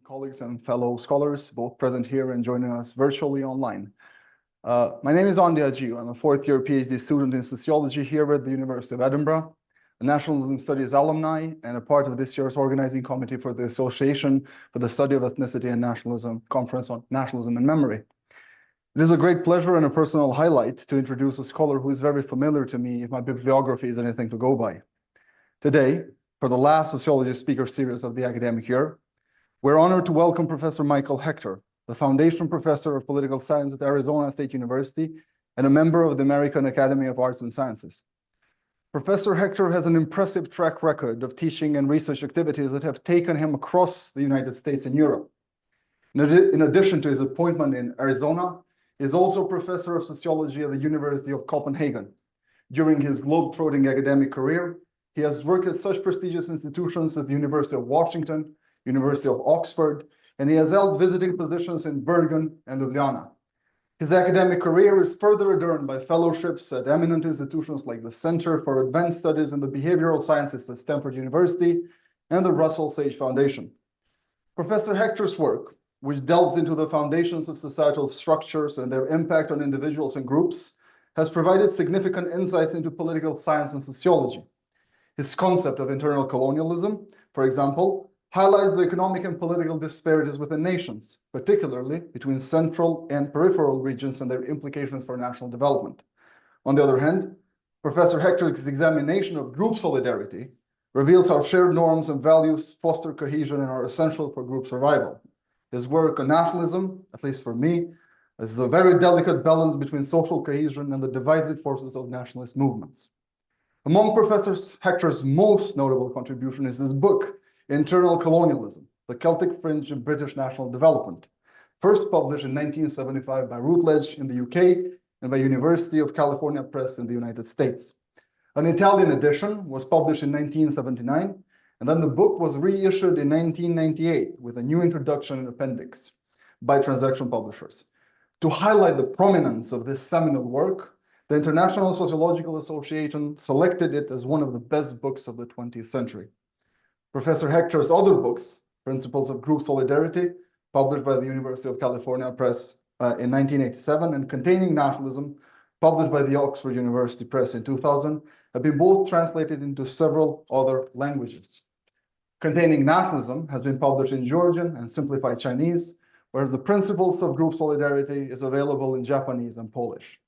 colleagues and fellow scholars, both present here and joining us virtually online. My name is Andy Ajiu. I'm a fourth-year PhD student in sociology here at the University of Edinburgh, a Nationalism Studies alumni, and a part of this year's organizing committee for the Association for the Study of Ethnicity and Nationalism Conference on Nationalism and Memory. It is a great pleasure and a personal highlight to introduce a scholar who is very familiar to me if my bibliography is anything to go by. Today, for the last sociology speaker series of the academic year, we're honored to welcome Professor Michael Hechter, the Foundation Professor of Political Science at Arizona State University and a member of the American Academy of Arts and Sciences. Professor Hechter has an impressive track record of teaching and research activities that have taken him across the United States and Europe. In addition to his appointment in Arizona, he is also professor of sociology at the University of Copenhagen. During his globe-trotting academic career, he has worked at such prestigious institutions as the University of Washington, University of Oxford, and he has held visiting positions in Bergen and Ljubljana. His academic career is further adorned by fellowships at eminent institutions like the Center for Advanced Studies in the Behavioral Sciences at Stanford University and the Russell Sage Foundation. Professor Hechter's work, which delves into the foundations of societal structures and their impact on individuals and groups, has provided significant insights into political science and sociology. His concept of internal colonialism, for example, highlights the economic and political disparities within nations, particularly between central and peripheral regions and their implications for national development. On the other hand, Professor Hechter's examination of group solidarity reveals how shared norms and values foster cohesion and are essential for group survival. His work on nationalism, at least for me, is a very delicate balance between social cohesion and the divisive forces of nationalist movements. Among Professor Hechter's most notable contribution is his book, Internal Colonialism, The Celtic Fringe in British National Development, first published in 1975 by Routledge in the UK and by University of California Press in the United States. An Italian edition was published in 1979, and then the book was reissued in 1998 with a new introduction and appendix by Transaction Publishers. To highlight the prominence of this seminal work, the International Sociological Association selected it as one of the best books of the 20th century. Professor Hechter's other books, Principles of Group Solidarity, published by the University of California Press in 1987, and Containing Nationalism, published by the Oxford University Press in 2000, have been both translated into several other languages. Containing Nationalism has been published in Georgian and simplified Chinese, whereas the Principles of Group Solidarity is available in Japanese and Polish.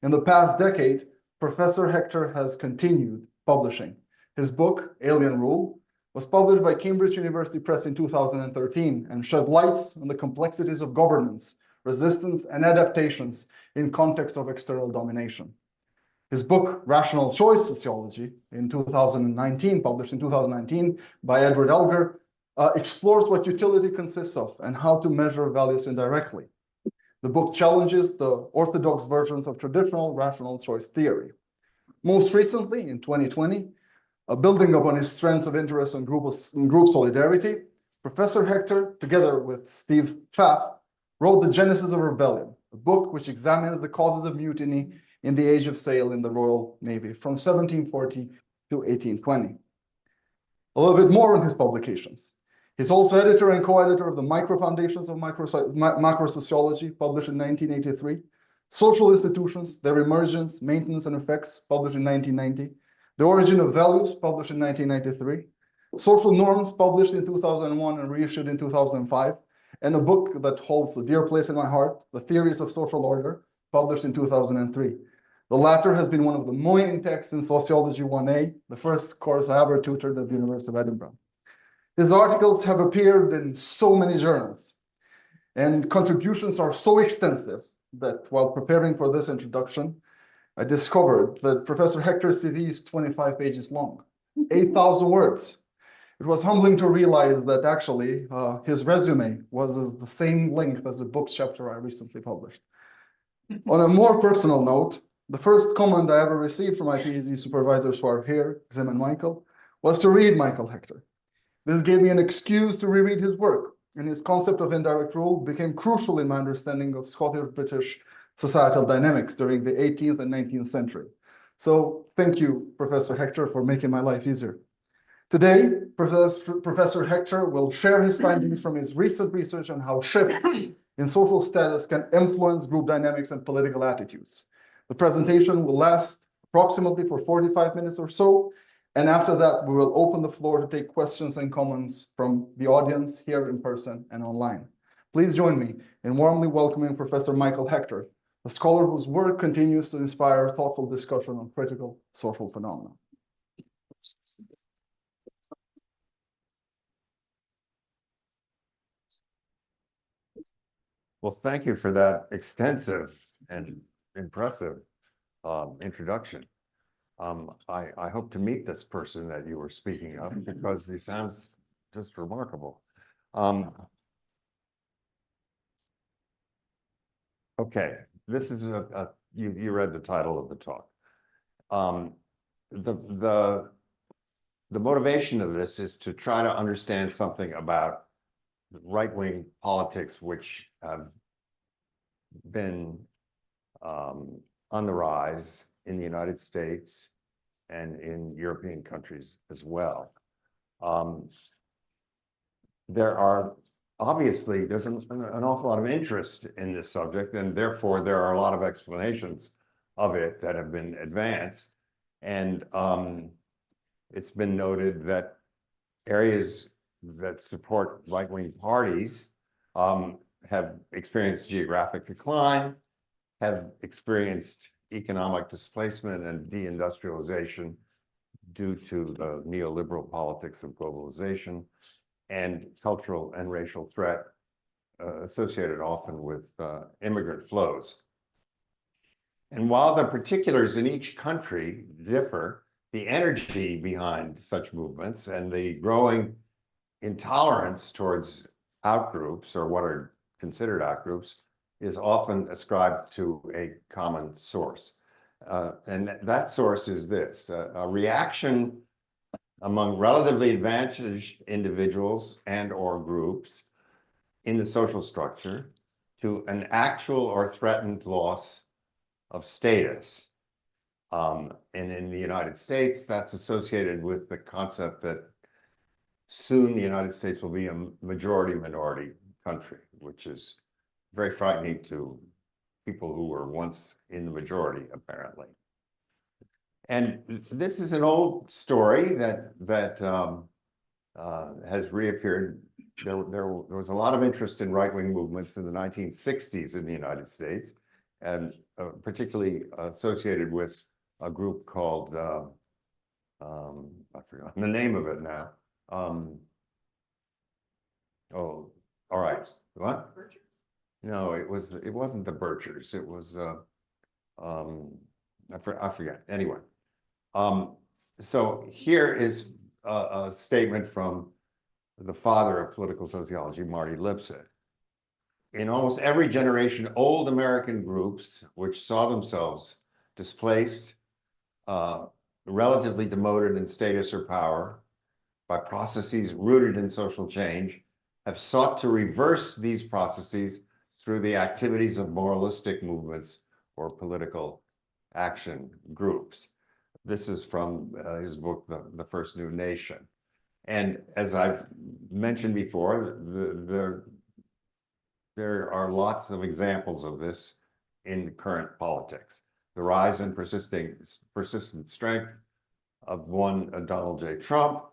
In the past decade, Professor Hechter has continued publishing. His book, Alien Rule, was published by Cambridge University Press in 2013 and shed lights on the complexities of governance, resistance, and adaptations in context of external domination. His book, Rational Choice Sociology, published in 2019 by Edward Elgar, explores what utility consists of and how to measure values indirectly. The book challenges the orthodox versions of traditional rational choice theory. Most recently, in 2020, building upon his strengths of interest in group solidarity, Professor Hechter, together with Steve Pfaff, wrote The Genesis of Rebellion, a book which examines the causes of mutiny in the Age of Sail in the Royal Navy from 1740 to 1820. A little bit more on his publications. He's also editor and co-editor of the Micro Foundations of Macro Sociology, published in 1983, Social Institutions, Their Emergence, Maintenance and Effects, published in 1990, The Origin of Values, published in 1993, Social Norms, published in 2001 and reissued in 2005, and a book that holds a dear place in my heart, The Theories of Social Order, published in 2003. The latter has been one of the main texts in Sociology 1A, the first course I ever tutored at the University of Edinburgh. His articles have appeared in so many journals, and contributions are so extensive that while preparing for this introduction, I discovered that Professor Hechter's CV is 25 pages long, 8,000 words. It was humbling to realize that actually his resume was the same length as the book chapter I recently published. On a more personal note, the first comment I ever received from my PhD supervisors who are here, Zim and Michael, was to read Michael Hechter. This gave me an excuse to reread his work, and his concept of indirect rule became crucial in my understanding of Scottish-British societal dynamics during the 18th and 19th century. So thank you, Professor Hechter, for making my life easier. Today, Professor Hechter will share his findings from his recent research on how shifts in social status can influence group dynamics and political attitudes. The presentation will last approximately for 45 minutes or so, and after that, we will open the floor to take questions and comments from the audience here in person and online. Please join me in warmly welcoming Professor Michael Hechter, a scholar whose work continues to inspire thoughtful discussion on critical social phenomena. Well, thank you for that extensive and impressive introduction. I hope to meet this person that you were speaking of because he sounds just remarkable. Okay, this is you read the title of the talk. The motivation of this is to try to understand something about right-wing politics, which have been on the rise in the United States and in European countries as well. There's an awful lot of interest in this subject, and therefore there are a lot of explanations of it that have been advanced. And it's been noted that areas that support right-wing parties have experienced geographic decline, have experienced economic displacement and deindustrialization due to the neoliberal politics of globalization, and cultural and racial threat associated often with immigrant flows. And while the particulars in each country differ, the energy behind such movements and the growing intolerance towards outgroups, or what are considered outgroups, is often ascribed to a common source. And that source is this: a reaction among relatively advantaged individuals and or groups in the social structure to an actual or threatened loss of status. And in the United States, that's associated with the concept that soon the United States will be a majority-minority country, which is very frightening to people who were once in the majority, apparently. And this is an old story that has reappeared. There was a lot of interest in right-wing movements in the 1960s in the United States, and particularly associated with a group called, I forgot the name of it now. Oh, all right. What? No, it wasn't the Birchers. It was I forget. Anyway, so here is a statement from the father of political sociology, Marty Lipset. In almost every generation, old American groups which saw themselves displaced, relatively demoted in status or power by processes rooted in social change, have sought to reverse these processes through the activities of moralistic movements or political action groups. This is from his book, The First New Nation. And as I've mentioned before, there are lots of examples of this in current politics. The rise and persistent strength of one Donald J. Trump,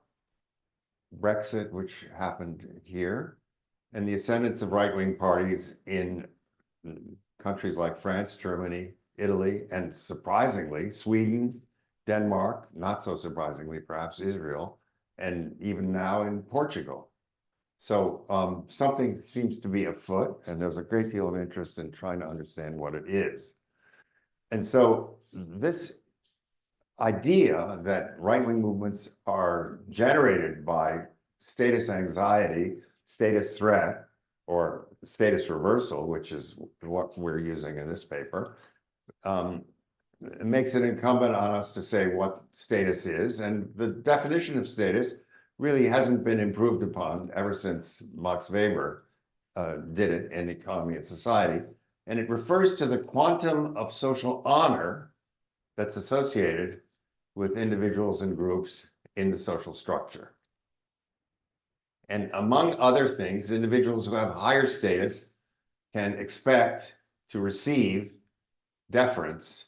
Brexit, which happened here, and the ascendance of right-wing parties in countries like France, Germany, Italy, and surprisingly, Sweden, Denmark, not so surprisingly, perhaps Israel, and even now in Portugal. So something seems to be afoot, and there's a great deal of interest in trying to understand what it is. And so this idea that right-wing movements are generated by status anxiety, status threat, or status reversal, which is what we're using in this paper, it makes it incumbent on us to say what status is. And the definition of status really hasn't been improved upon ever since Max Weber did it in Economy and Society. And it refers to the quantum of social honor that's associated with individuals and groups in the social structure. And among other things, individuals who have higher status can expect to receive deference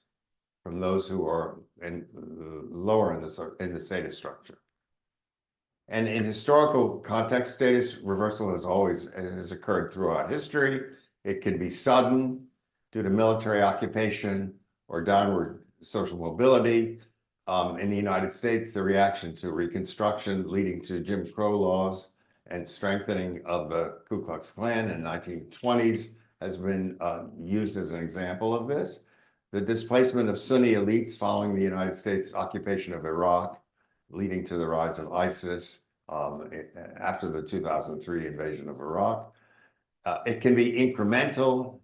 from those who are lower in the status structure. And in historical context, status reversal has occurred throughout history. It can be sudden due to military occupation or downward social mobility. In the United States, the reaction to Reconstruction leading to Jim Crow laws and strengthening of the Ku Klux Klan in the 1920s has been used as an example of this. The displacement of Sunni elites following the United States occupation of Iraq, leading to the rise of ISIS after the 2003 invasion of Iraq. It can be incremental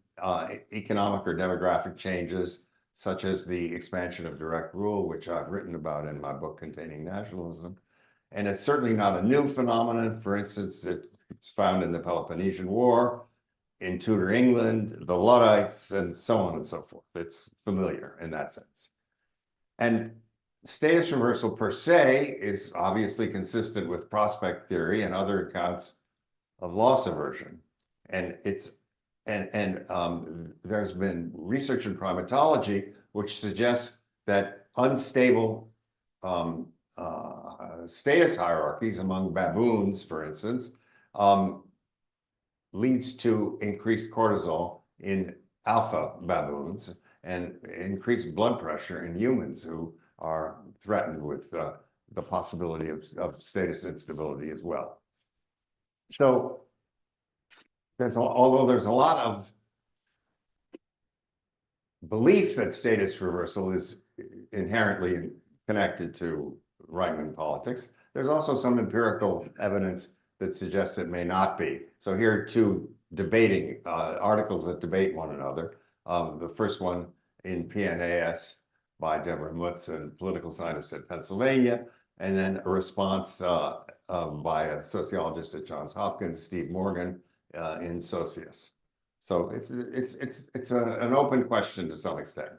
economic or demographic changes, such as the expansion of direct rule, which I've written about in my book containing nationalism. And it's certainly not a new phenomenon. For instance, it's found in the Peloponnesian War, in Tudor England, the Luddites, and so on and so forth. It's familiar in that sense. And status reversal per se is obviously consistent with prospect theory and other accounts of loss aversion. And there's been research in primatology which suggests that unstable status hierarchies among baboons, for instance, leads to increased cortisol in alpha baboons and increased blood pressure in humans who are threatened with the possibility of status instability as well. So although there's a lot of belief that status reversal is inherently connected to right-wing politics, there's also some empirical evidence that suggests it may not be. So here are two debating articles that debate one another. The first one in PNAS by Deborah Mutz, a political scientist at Pennsylvania, and then a response by a sociologist at Johns Hopkins, Steve Morgan, in Socius. So it's an open question to some extent.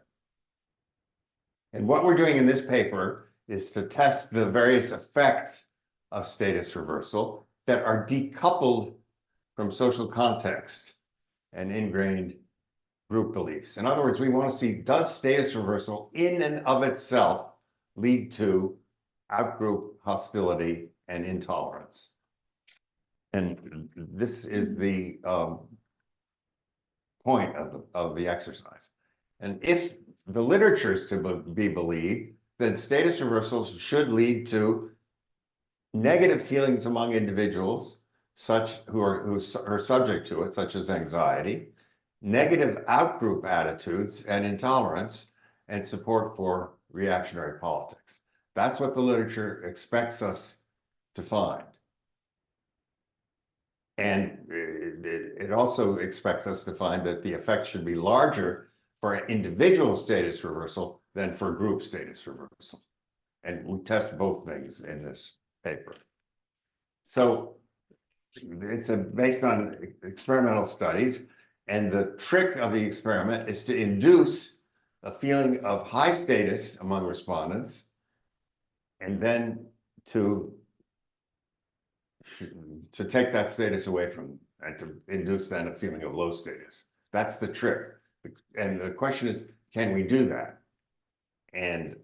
And what we're doing in this paper is to test the various effects of status reversal that are decoupled from social context and ingrained group beliefs. In other words, we want to see, does status reversal in and of itself lead to outgroup hostility and intolerance? And this is the point of the exercise. And if the literature is to be believed, then status reversals should lead to negative feelings among individuals who are subject to it, such as anxiety, negative outgroup attitudes and intolerance, and support for reactionary politics. That's what the literature expects us to find. And it also expects us to find that the effect should be larger for individual status reversal than for group status reversal. And we test both things in this paper. So it's based on experimental studies, and the trick of the experiment is to induce a feeling of high status among respondents, and then to take that status away from them and to induce then a feeling of low status. That's the trick. And the question is, can we do that? And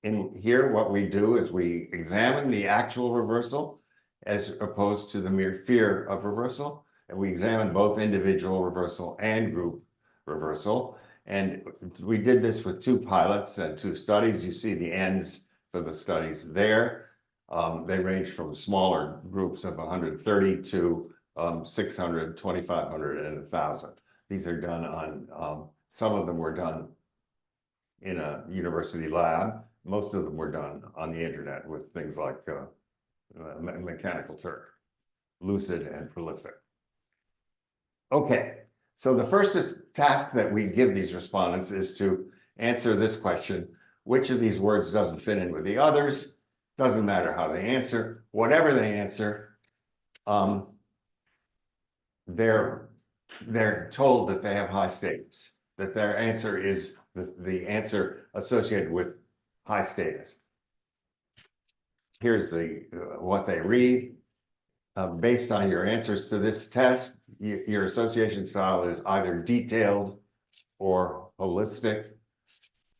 in here, what we do is we examine the actual reversal as opposed to the mere fear of reversal. And we examine both individual reversal and group reversal. And we did this with 2 pilots and 2 studies. You see the ends for the studies there. They range from smaller groups of 130 to 600, 2,500, and 1,000. These are done on, some of them were done in a university lab. Most of them were done on the internet with things like Mechanical Turk, Lucid, and Prolific. Okay, so the first task that we give these respondents is to answer this question: which of these words doesn't fit in with the others? Doesn't matter how they answer. Whatever they answer, they're told that they have high status, that their answer is the answer associated with high status. here's what they read. Based on your answers to this test, your association style is either detailed or holistic,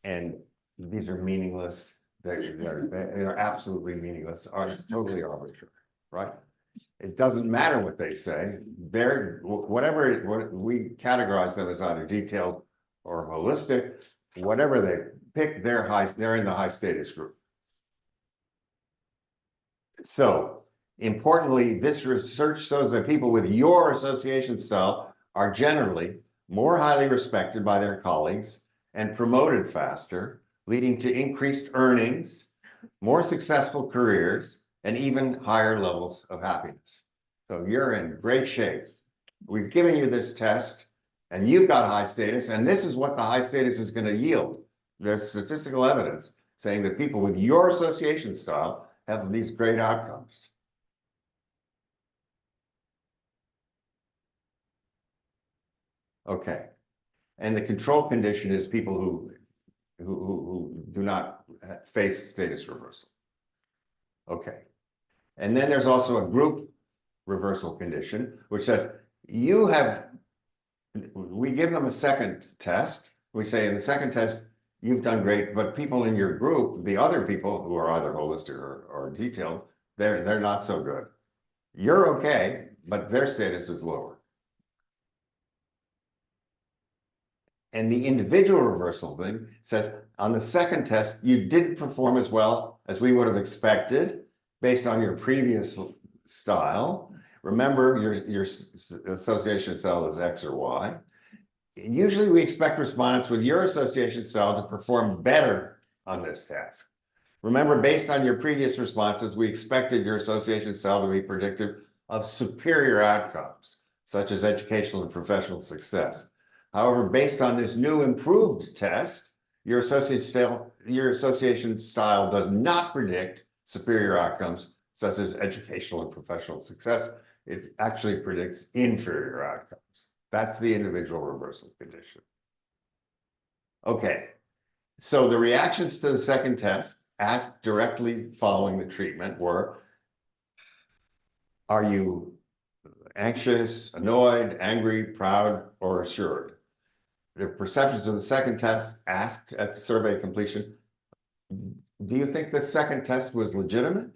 and these are meaningless. They're absolutely meaningless. It's totally arbitrary, right? It doesn't matter what they say. What we categorize them as either detailed or holistic. Whatever they pick, they're in the high status group. So importantly, this research shows that people with your association style are generally more highly respected by their colleagues and promoted faster, leading to increased earnings, more successful careers, and even higher levels of happiness. So you're in great shape. We've given you this test, and you've got high status, and this is what the high status is going to yield. There's statistical evidence saying that people with your association style have these great outcomes. Okay, and the control condition is people who do not face status reversal. Okay, and then there's also a group reversal condition, which says we give them a second test. We say in the second test, you've done great, but people in your group, the other people who are either holistic or detailed, they're not so good. You're okay, but their status is lower. And the individual reversal thing says on the second test, you didn't perform as well as we would have expected based on your previous style. Remember, your association style is X or Y. Usually we expect respondents with your association style to perform better on this task. Remember, based on your previous responses, we expected your association style to be predictive of superior outcomes, such as educational and professional success. However, based on this new improved test, your association style does not predict superior outcomes, such as educational and professional success. It actually predicts inferior outcomes. That's the individual reversal condition. Okay, so the reactions to the second test asked directly following the treatment were, are you anxious, annoyed, angry, proud, or assured? The perceptions of the second test asked at the survey completion, do you think the second test was legitimate?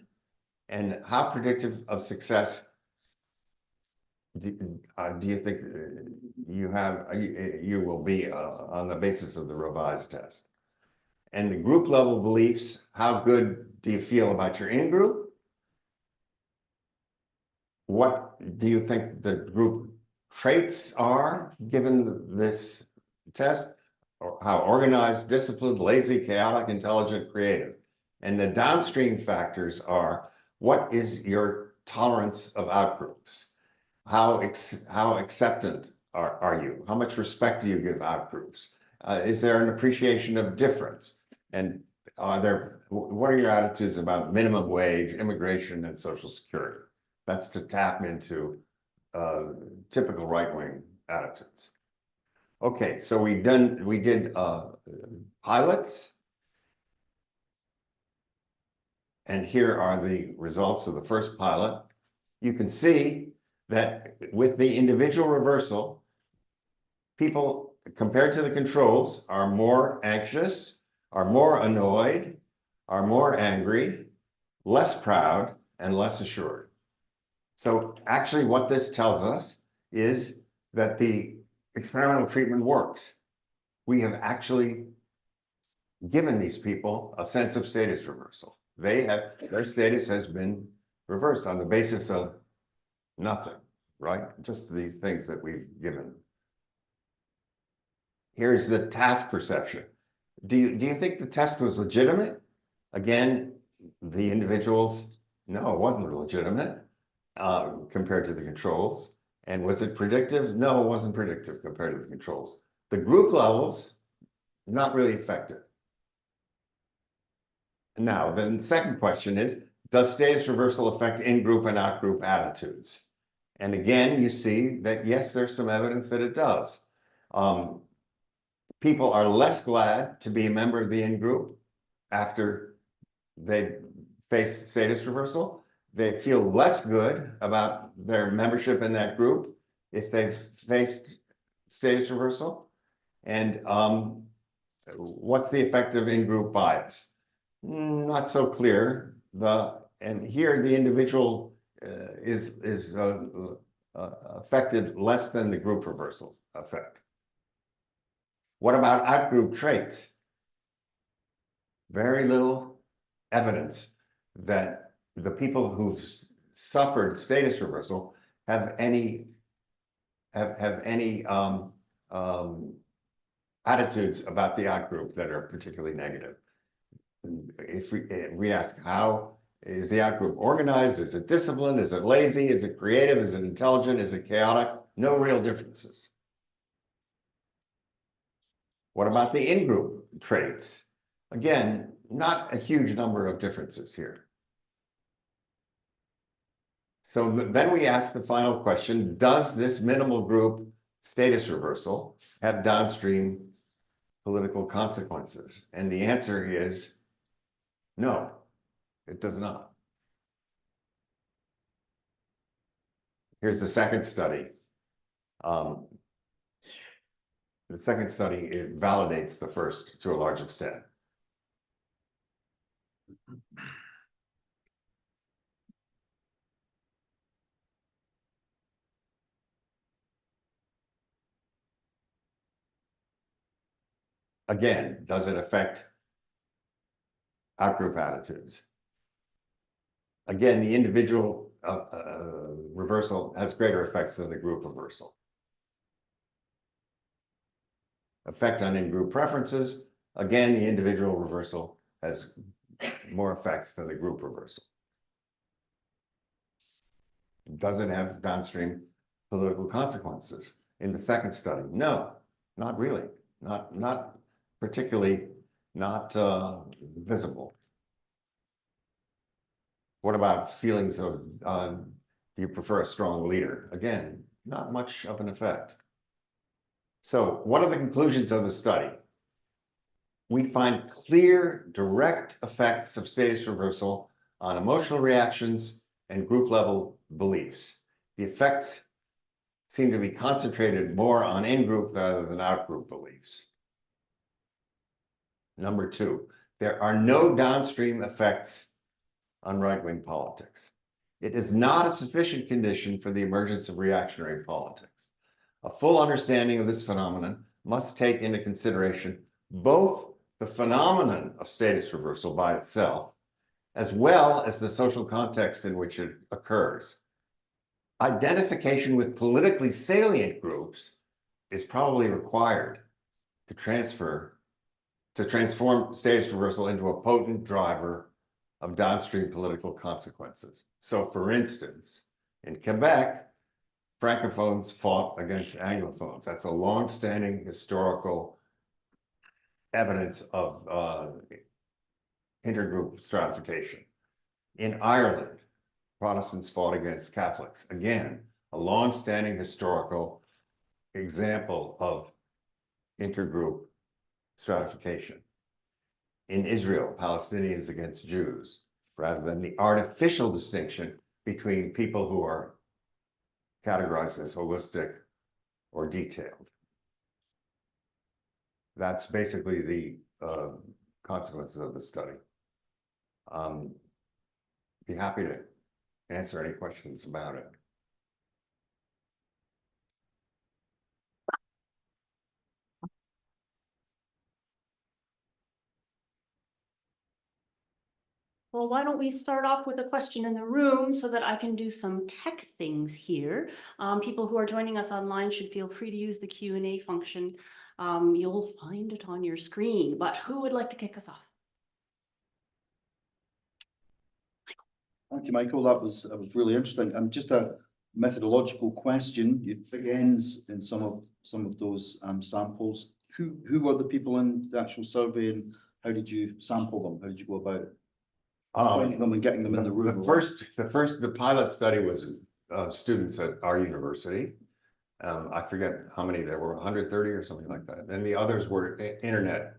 And how predictive of success do you think you will be on the basis of the revised test? And the group level beliefs, how good do you feel about your in-group? What do you think the group traits are given this test? Or how organized, disciplined, lazy, chaotic, intelligent, creative? And the downstream factors are, what is your tolerance of outgroups? How acceptant are you? How much respect do you give outgroups? Is there an appreciation of difference? And what are your attitudes about minimum wage, immigration, and Social Security? That's to tap into typical right-wing attitudes. Okay, so we did pilots. And here are the results of the first pilot. You can see that with the individual reversal, people compared to the controls are more anxious, are more annoyed, are more angry, less proud, and less assured. So actually what this tells us is that the experimental treatment works. We have actually given these people a sense of status reversal. Their status has been reversed on the basis of nothing, right? Just these things that we've given. Here's the task perception. Do you think the test was legitimate? Again, the individuals, no, it wasn't legitimate compared to the controls. And was it predictive? No, it wasn't predictive compared to the controls. The group levels, not really effective. Now, then the second question is, does status reversal affect in-group and out-group attitudes? And again, you see that, yes, there's some evidence that it does. People are less glad to be a member of the in-group after they face status reversal. They feel less good about their membership in that group if they've faced status reversal. And what's the effect of in-group bias? Not so clear. And here the individual is affected less than the group reversal effect. What about out-group traits? Very little evidence that the people who've suffered status reversal have any attitudes about the out-group that are particularly negative. If we ask, how is the out-group organized? Is it disciplined? Is it lazy? Is it creative? Is it intelligent? Is it chaotic? No real differences. What about the in-group traits? Again, not a huge number of differences here. So then we ask the final question, does this minimal group status reversal have downstream political consequences? And the answer is no, it does not. Here's the second study. The second study, it validates the first to a large extent. Again, does it affect out-group attitudes? Again, the individual reversal has greater effects than the group reversal. Effect on in-group preferences. Again, the individual reversal has more effects than the group reversal. Does it have downstream political consequences in the second study? No, not really. Not particularly, not visible. What about feelings of, do you prefer a strong leader? Again, not much of an effect. So what are the conclusions of the study? We find clear, direct effects of status reversal on emotional reactions and group level beliefs. The effects seem to be concentrated more on in-group rather than out-group beliefs. Number two, there are no downstream effects on right-wing politics. It is not a sufficient condition for the emergence of reactionary politics. A full understanding of this phenomenon must take into consideration both the phenomenon of status reversal by itself, as well as the social context in which it occurs. Identification with politically salient groups is probably required to transform status reversal into a potent driver of downstream political consequences. So for instance, in Quebec, Francophones fought against Anglophones. That's a long-standing historical evidence of intergroup stratification. In Ireland, Protestants fought against Catholics. Again, a long-standing historical example of intergroup stratification. In Israel, Palestinians against Jews, rather than the artificial distinction between people who are categorized as holistic or detailed. That's basically the consequences of the study. Be happy to answer any questions about it. Well, why don't we start off with a question in the room so that I can do some tech things here. People who are joining us online should feel free to use the Q&A function. You'll find it on your screen, but who would like to kick us off? Thank you, Michael. That was really interesting. Just a methodological question. You pick ends in some of those samples. Who were the people in the actual survey, and how did you sample them? How did you go about it? Finding them and getting them in the room. The pilot study was students at our university. I forget how many there were, 130 or something like that. And the others were internet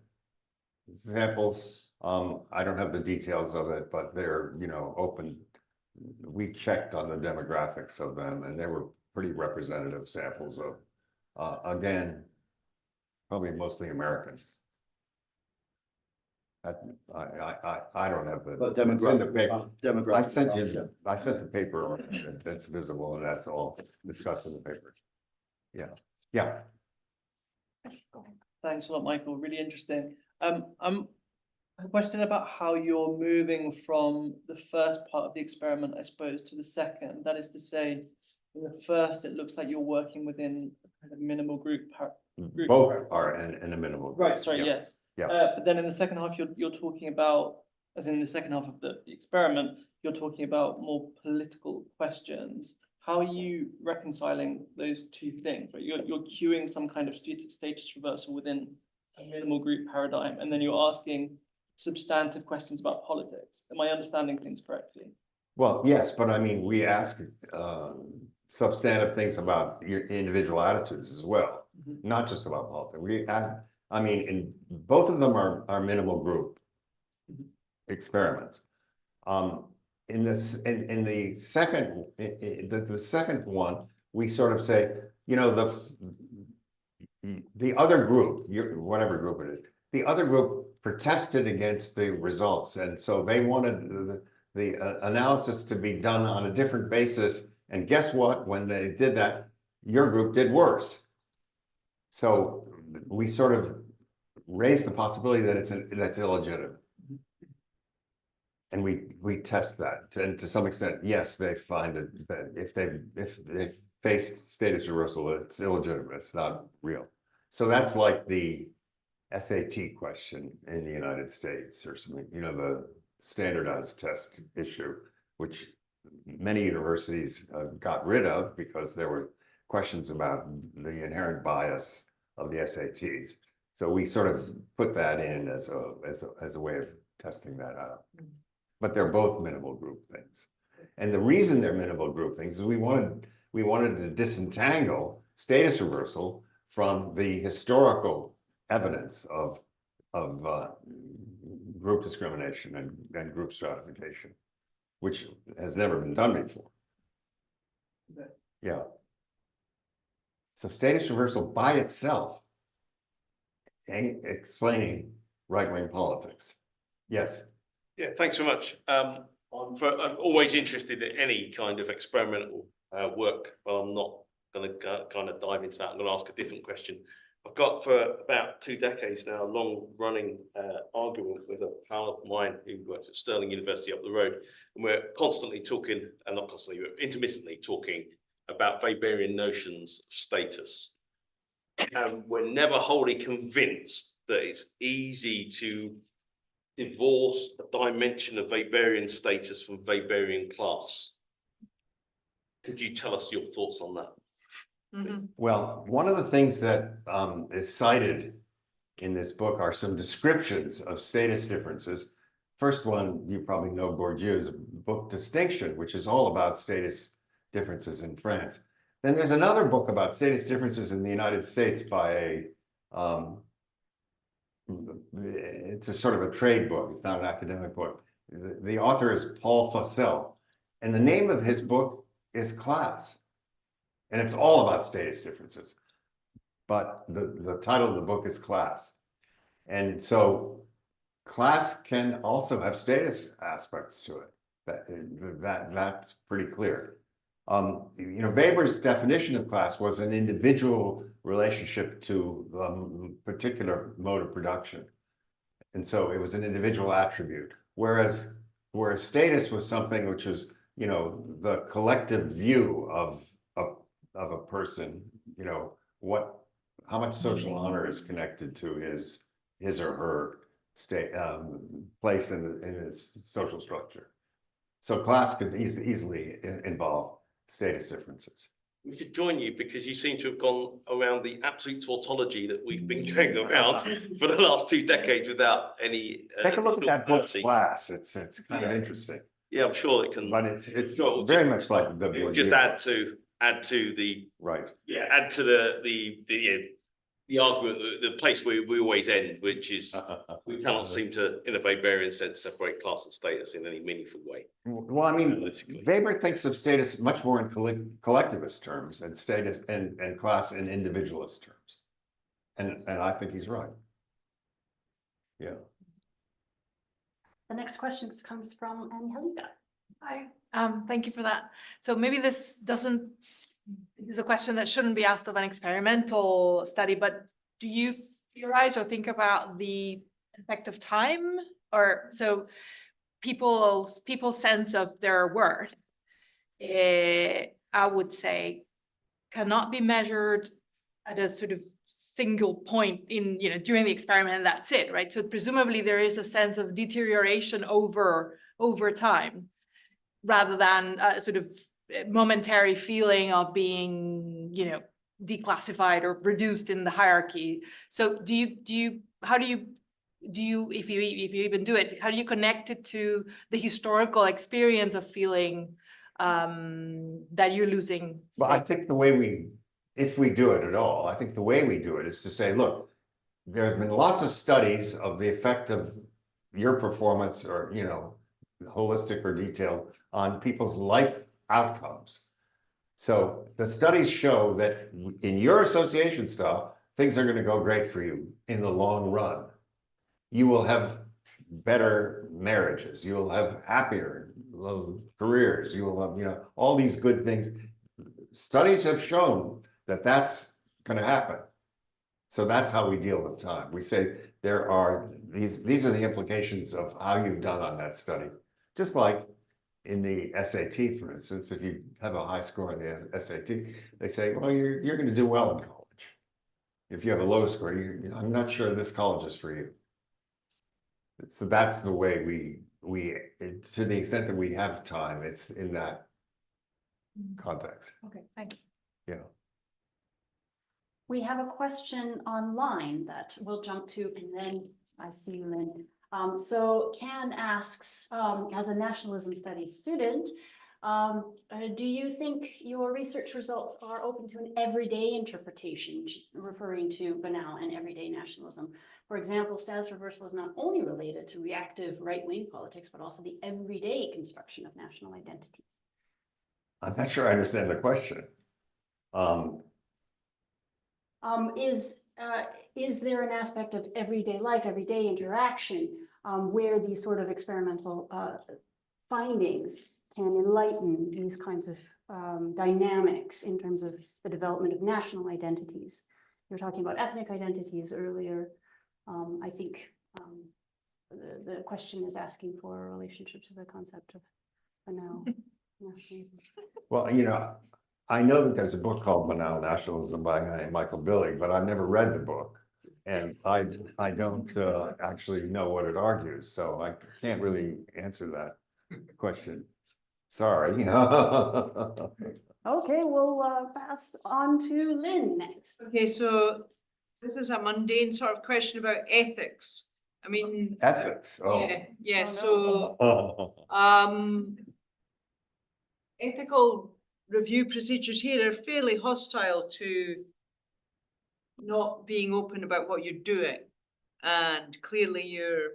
samples, I don't have the details of it, but they're, you know, open. We checked on the demographics of them, and they were pretty representative samples of, again, probably mostly Americans. I don't have the. But it's in the paper. demographic. I sent you, I sent the paper, that's visible, and that's all discussed in the paper. Yeah. Thanks a lot, Michael. Really interesting. A question about how you're moving from the first part of the experiment, I suppose, to the second. That is to say, in the first, it looks like you're working within a kind of minimal group. Both are in a minimal. Group. Right. Sorry. Yeah. Yes. Yeah. But then in the second half, you're talking about, as in the second half of the experiment, you're talking about more political questions. How are you reconciling those two things? Right? You're queuing some kind of status reversal within a minimal group paradigm, and then you're asking substantive questions about politics. Am I understanding things correctly? Well, yes, but I mean, we ask substantive things about your individual attitudes as well, not just about politics. We ask, I mean, in both of them are minimal group experiments. In this, in the second, the second one, we sort of say, you know, the other group, whatever group it is, the other group protested against the results, and so they wanted the analysis to be done on a different basis. And guess what? When they did that, your group did worse. So we sort of raised the possibility that that's illegitimate. And we test that, and to some extent, yes, they find that if they face status reversal, it's illegitimate, it's not real. So that's like the SAT question in the United States or something, you know, the standardized test issue, which many universities got rid of because there were questions about the inherent bias of the SATs. So we sort of put that in as a way of testing that out. But they're both minimal group things. And the reason they're minimal group things is we wanted to disentangle status reversal from the historical evidence of group discrimination and group stratification, which has never been done before. Okay. Yeah. So status reversal by itself ain't explaining right-wing politics. Yes. Yeah, thanks so much. I'm always interested in any kind of experimental work, but I'm not going to kind of dive into that. I'm going to ask a different question. I've got for about 2 decades now a long-running argument with a pal of mine who works at Stirling University up the road, and we're constantly talking, and not constantly, we're intermittently talking about Weberian notions of status. And we're never wholly convinced that it's easy to divorce a dimension of Weberian status from Weberian class. Could you tell us your thoughts on that? Well, one of the things that is cited in this book are some descriptions of status differences. First one, you probably know Bourdieu's book Distinction, which is all about status differences in France. Then there's another book about status differences in the United States by it's a sort of a trade book. It's not an academic book. The author is Paul Fussell, and the name of his book is Class. And it's all about status differences. But the title of the book is Class. And so class can also have status aspects to it. That's pretty clear. You know, Weber's definition of class was an individual relationship to a particular mode of production. And so it was an individual attribute. Whereas status was something which was, you know, the collective view of a person, you know, how much social honor is connected to his or her place in his social structure. So class could easily involve status differences. We should join you because you seem to have gone around the absolute tautology that we've been going around for the last 2 decades without any. Take a look at that book, Class. It's kind of interesting. Yeah, I'm sure it can. But it's very much like the just add to the right. Yeah, add to the the argument, the place where we always end, which is we cannot seem to, in a Weberian sense, separate class and status in any meaningful way. Well, I mean, Analytically. Weber thinks of status much more in collectivist terms and status and class in individualist terms. And I think he's right. Yeah. The next question comes from Angelica. Hi, thank you for that. So maybe this is a question that shouldn't be asked of an experimental study, but do you theorize or think about the effect of time? Or so people's sense of their worth, I would say, cannot be measured at a sort of single point in, during the experiment, and that's it, right? So presumably there is a sense of deterioration over time, rather than a sort of momentary feeling of being, declassified or reduced in the hierarchy. So if you even do it, how do you connect it to the historical experience of feeling that you're losing? Well, I think if we do it at all, I think the way we do it is to say, look, there have been lots of studies of the effect of your performance or, holistic or detailed on people's life outcomes. So the studies show that in your association style, things are going to go great for you in the long run. You will have better marriages. You will have happier careers. You will have, all these good things. Studies have shown that that's going to happen. So that's how we deal with time. We say there are these are the implications of how you've done on that study. Just like in the SAT, for instance, if you have a high score on the SAT, they say, well, you're going to do well in college. If you have a low score, I'm not sure this college is for you. So that's the way we to the extent that we have time, it's in that context. Okay, thanks. Yeah. We have a question online that we'll jump to, and then I see you, Lynn. So Can asks, as a nationalism studies student, do you think your research results are open to an everyday interpretation, referring to banal and everyday nationalism? For example, status reversal is not only related to reactive right-wing politics, but also the everyday construction of national identities. I'm not sure I understand the question. Is there an aspect of everyday life, everyday interaction, where these sort of experimental findings can enlighten these kinds of dynamics in terms of the development of national identities? You were talking about ethnic identities earlier. I think the question is asking for a relationship to the concept of banal nationalism. Well, I know that there's a book called Banal Nationalism by a guy named Michael Billig, but I've never read the book. And I don't actually know what it argues, so I can't really answer that question. Sorry. Okay, we'll pass on to Lynn next. Okay, so this is a mundane sort of question about ethics. I mean, Ethics. Oh. yeah. Oh, no. So, ethical review procedures here are fairly hostile to not being open about what you're doing, and clearly you're,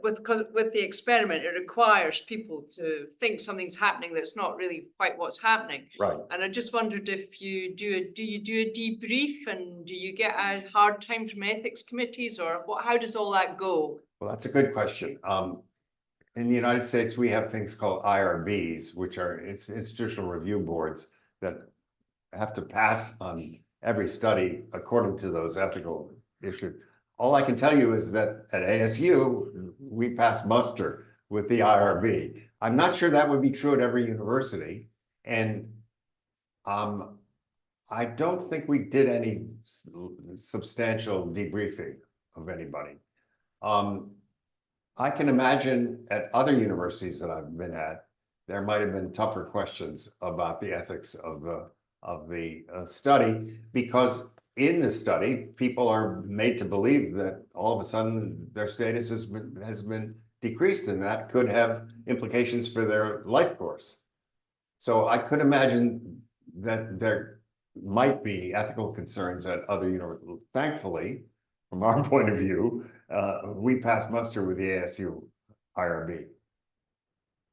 with the experiment, it requires people to think something's happening that's not really quite what's happening. Right. And I just wondered if you do you do a debrief, and do you get a hard time from ethics committees, or how does all that go? Well, that's a good question. In the United States, we have things called IRBs, which are institutional review boards that have to pass on every study according to those ethical issues. All I can tell you is that at ASU, we pass muster with the IRB. I'm not sure that would be true at every university. And I don't think we did any substantial debriefing of anybody. I can imagine at other universities that I've been at, there might have been tougher questions about the ethics of the study, because in the study, people are made to believe that all of a sudden their status has been decreased, and that could have implications for their life course. So I could imagine that there might be ethical concerns at other universities. Thankfully, from our point of view, we passed muster with the ASU IRB.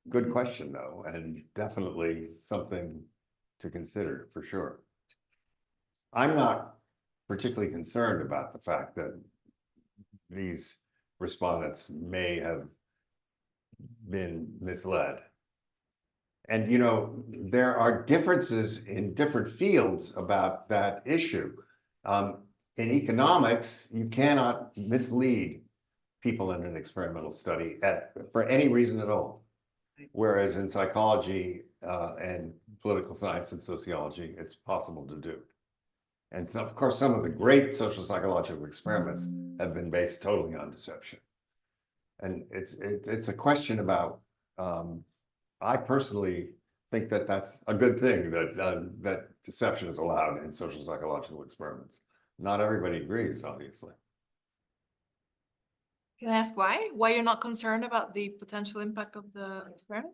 Good question, though, and definitely something to consider for sure. I'm not particularly concerned about the fact that these respondents may have been misled. And, you know, there are differences in different fields about that issue. In economics, you cannot mislead people in an experimental study for any reason at all. Whereas in psychology and political science and sociology, it's possible to do. And so, of course, some of the great social psychological experiments have been based totally on deception. And it's a question about, I personally think that that's a good thing that that deception is allowed in social psychological experiments. Not everybody agrees, obviously. Can I ask why? Why you're not concerned about the potential impact of the experiment?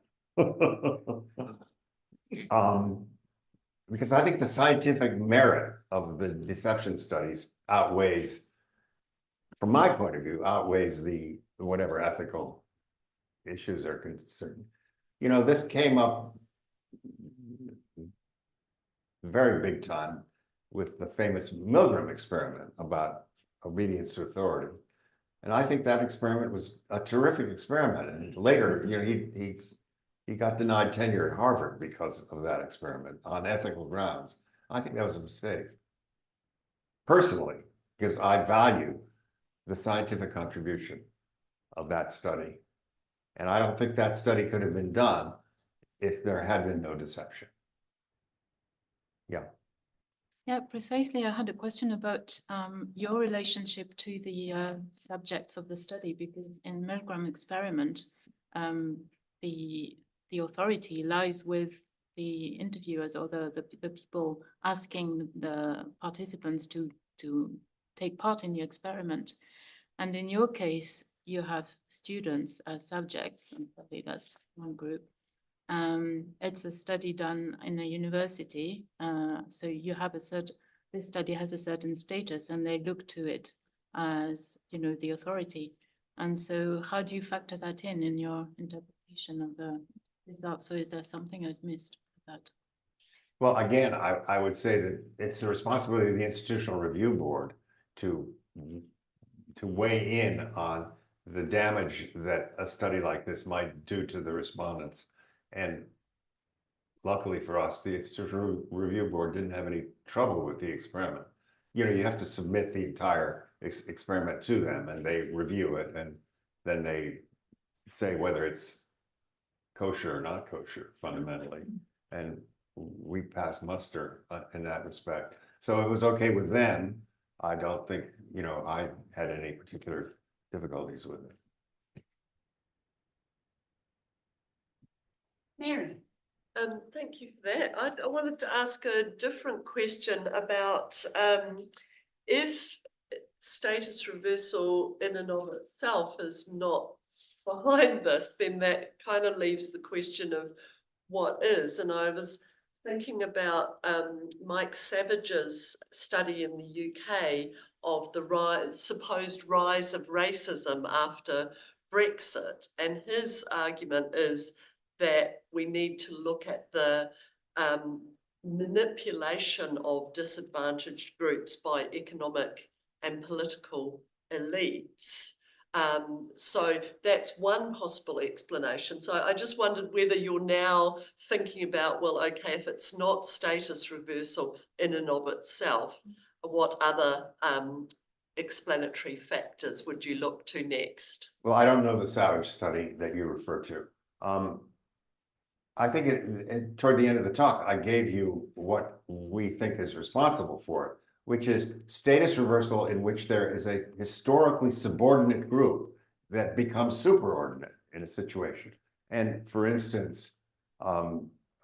Because I think the scientific merit of the deception studies outweighs, from my point of view, outweighs the whatever ethical issues are concerned. You know, this came up very big time with the famous Milgram experiment about obedience to authority. And I think that experiment was a terrific experiment. And later, you know, he got denied tenure at Harvard because of that experiment on ethical grounds. I think that was a mistake. Personally, because I value the scientific contribution of that study. And I don't think that study could have been done if there had been no deception. Yeah. Yeah, precisely. I had a question about your relationship to the subjects of the study, because in Milgram experiment, the authority lies with the interviewers or the people asking the participants to take part in the experiment. And in your case, you have students as subjects, and probably that's one group. It's a study done in a university, so you have this study has a certain status, and they look to it as, you know, the authority. And so how do you factor that in your interpretation of the results? So is there something I've missed with that? Well, again, I would say that it's the responsibility of the Institutional Review Board to weigh in on the damage that a study like this might do to the respondents. And luckily for us, the Institutional Review Board didn't have any trouble with the experiment. You know, you have to submit the entire experiment to them, and they review it, and then they say whether it's kosher or not kosher, fundamentally. And we passed muster in that respect. So it was okay with them. I don't think, you know, I had any particular difficulties with it. Mary. Thank you for that. I wanted to ask a different question about if status reversal in and of itself is not behind this, then that kind of leaves the question of what is. And I was thinking about Mike Savage's study in the UK of the supposed rise of racism after Brexit. And his argument is that we need to look at the manipulation of disadvantaged groups by economic and political elites. So that's one possible explanation. So I just wondered whether you're now thinking about, well, okay, if it's not status reversal in and of itself, what other explanatory factors would you look to next? Well, I don't know the Savage study that you refer to. I think toward the end of the talk, I gave you what we think is responsible for it, which is status reversal in which there is a historically subordinate group that becomes superordinate in a situation. And for instance,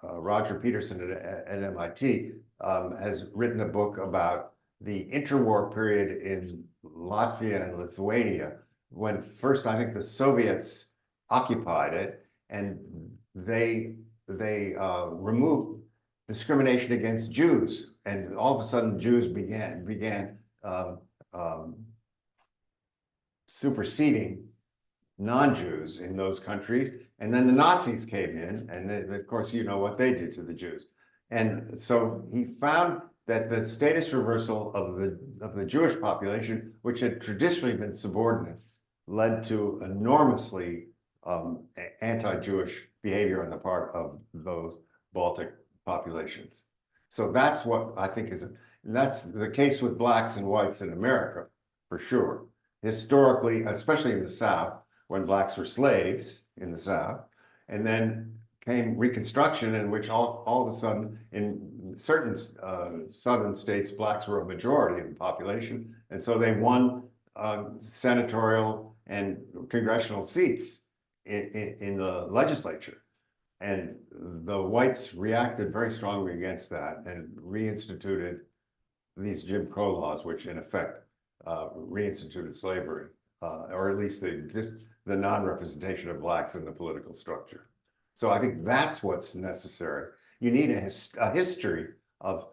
Roger Peterson at MIT has written a book about the interwar period in Latvia and Lithuania, when first I think the Soviets occupied it, and they removed discrimination against Jews, and all of a sudden Jews began superseding non-Jews in those countries. And then the Nazis came in, and of course, you know what they did to the Jews. And so he found that the status reversal of the Jewish population, which had traditionally been subordinate, led to enormously anti-Jewish behavior on the part of those Baltic populations. So that's what I think is, that's the case with blacks and whites in America, for sure. Historically, especially in the South, when blacks were slaves in the South, and then came Reconstruction, in which all of a sudden, in certain southern states, blacks were a majority of the population, and so they won senatorial and congressional seats in the legislature. And the whites reacted very strongly against that and reinstituted these Jim Crow laws, which in effect reinstituted slavery, or at least the non-representation of blacks in the political structure. So I think that's what's necessary. You need a history of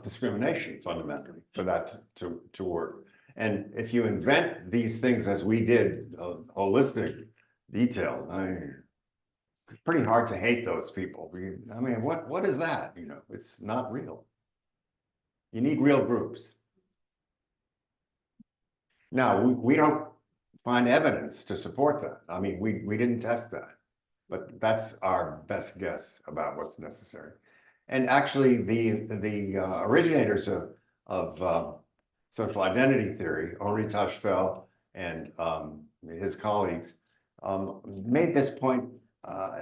discrimination, fundamentally, for that to work. And if you invent these things as we did, holistic, detailed, it's pretty hard to hate those people. I mean, what is that? You know, it's not real. You need real groups. Now, we don't find evidence to support that. I mean, we didn't test that, but that's our best guess about what's necessary. And actually, the originators of social identity theory, Henri Tajfel and his colleagues, made this point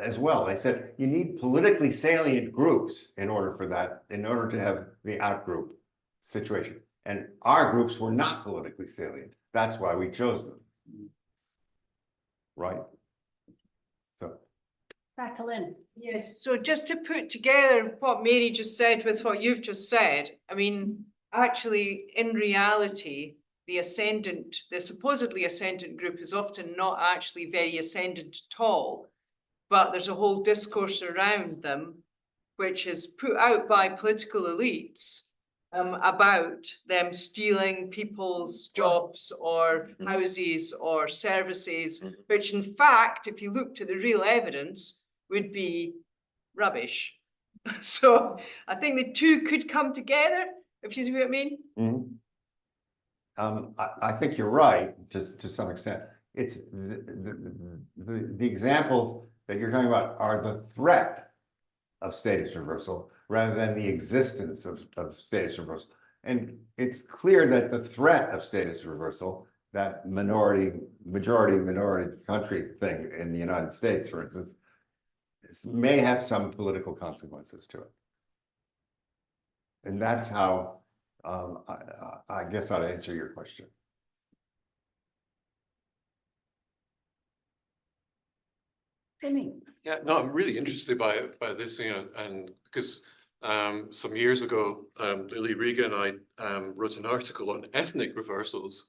as well. They said you need politically salient groups in order to have the outgroup situation. And our groups were not politically salient. That's why we chose them. Right? So. Back to Lynn. Yes, so just to put together what Mary just said with what you've just said, I mean, actually, in reality, the supposedly ascendant group is often not actually very ascendant at all, but there's a whole discourse around them, which is put out by political elites about them stealing people's jobs or houses or services, which in fact, if you look to the real evidence, would be rubbish. So I think the two could come together, if you see what I mean. Mm-hmm. I think you're right to some extent. It's the examples that you're talking about are the threat of status reversal rather than the existence of status reversal. And it's clear that the threat of status reversal, that majority country thing in the United States, for instance, may have some political consequences to it. And that's how I guess I'd answer your question. Yeah, no, I'm really interested by this, you know, and because some years ago, Lily Riga and I wrote an article on ethnic reversals,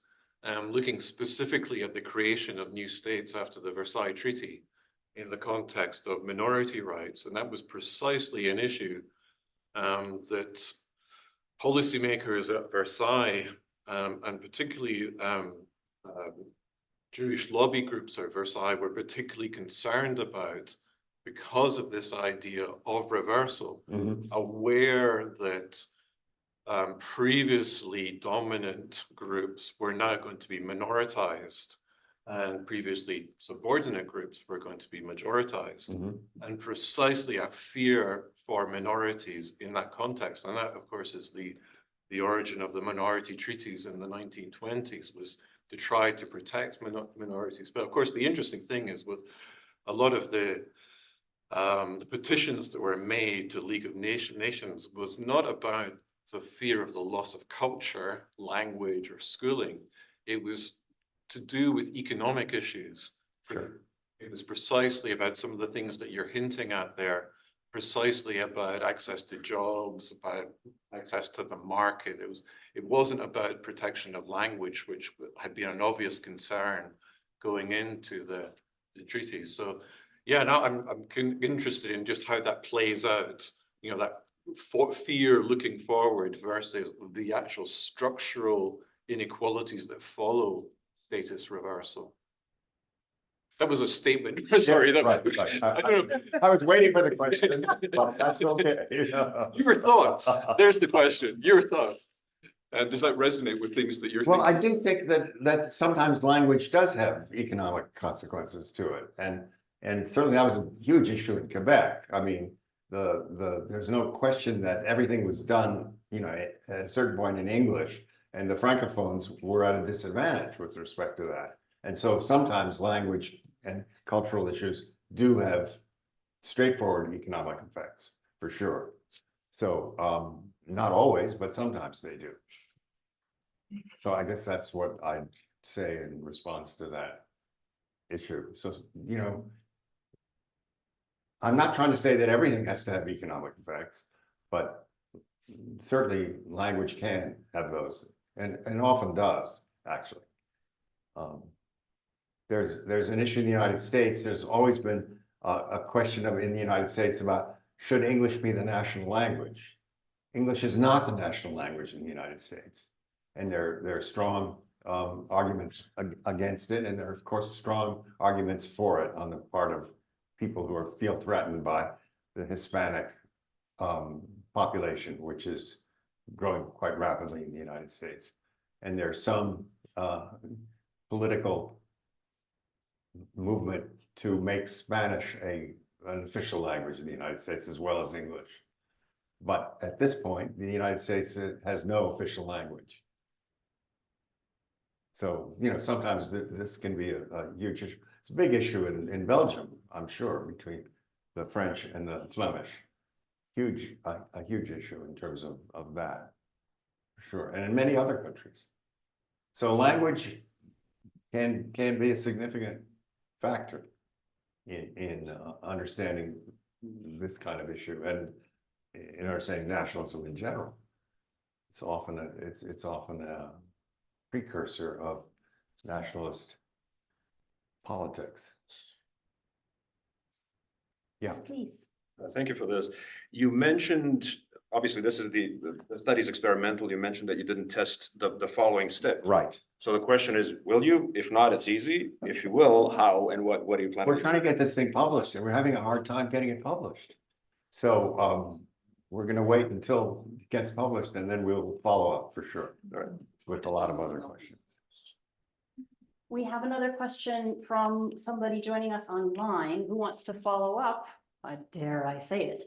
looking specifically at the creation of new states after the Versailles Treaty in the context of minority rights, and that was precisely an issue that policymakers at Versailles, and particularly Jewish lobby groups at Versailles, were particularly concerned about because of this idea of reversal, aware that previously dominant groups were now going to be minoritized and previously subordinate groups were going to be majoritized, and precisely a fear for minorities in that context. And that, of course, is the origin of the minority treaties in the 1920s, was to try to protect minorities. But of course, the interesting thing is with a lot of the petitions that were made to League of Nations was not about the fear of the loss of culture, language, or schooling. It was to do with economic issues. Sure. It was precisely about some of the things that you're hinting at there, precisely about access to jobs, about access to the market. It wasn't about protection of language, which had been an obvious concern going into the treaties. So Yeah, now I'm interested in just how that plays out, you know, that fear looking forward versus the actual structural inequalities that follow status reversal. That was a statement. Sorry, that, Right. I don't know. I was waiting for the question, but that's okay. Your thoughts. There's the question. Your thoughts. Does that resonate with things that you're Well, I thinking? do think that sometimes language does have economic consequences to it, and certainly that was a huge issue in Quebec. I mean, there's no question that everything was done, you know, at a certain point in English, and the francophones were at a disadvantage with respect to that. And so sometimes language and cultural issues do have straightforward economic effects, for sure. So not always, but sometimes they do. So I guess that's what I'd say in response to that issue. So, you know, I'm not trying to say that everything has to have economic effects, but certainly language can have those, and often does, actually. There's an issue in the United States. There's always been a question in the United States about should English be the national language? English is not the national language in the United States. And there are strong arguments against it. And there are, of course, strong arguments for it on the part of people who feel threatened by the Hispanic population, which is growing quite rapidly in the United States. And there's some political movement to make Spanish an official language in the United States as well as English. But at this point, the United States has no official language. So, you know, sometimes this can be a huge issue. It's a big issue in Belgium, I'm sure, between the French and the Flemish. A huge issue in terms of that, for sure, and in many other countries. So language can be a significant factor in understanding this kind of issue and in understanding nationalism in general. It's often a precursor of nationalist politics. Yeah. Yes, please. Thank you for this. You mentioned, obviously, this is the study is experimental. You mentioned that you didn't test the following step. Right. So the question is, will you? If not, it's easy. If you will, how and what do you plan? We're trying to get this thing published, and we're having a hard time getting it published. So we're going to wait until it gets published, and then we'll follow up for sure. All right. With a lot of other questions. We have another question from somebody joining us online who wants to follow up, dare I say it,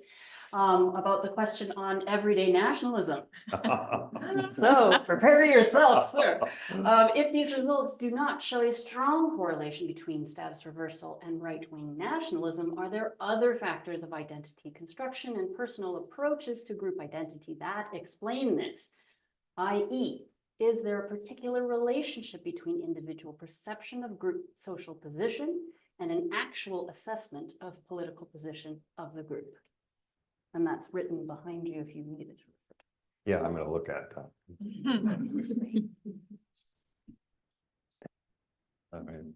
about the question on everyday nationalism. So prepare yourself, sir. If these results do not show a strong correlation between status reversal and right-wing nationalism, are there other factors of identity construction and personal approaches to group identity that explain this? i.e., is there a particular relationship between individual perception of group social position and an actual assessment of political position of the group? And that's written behind you if you need it. Yeah, I'm going to look at that. I mean,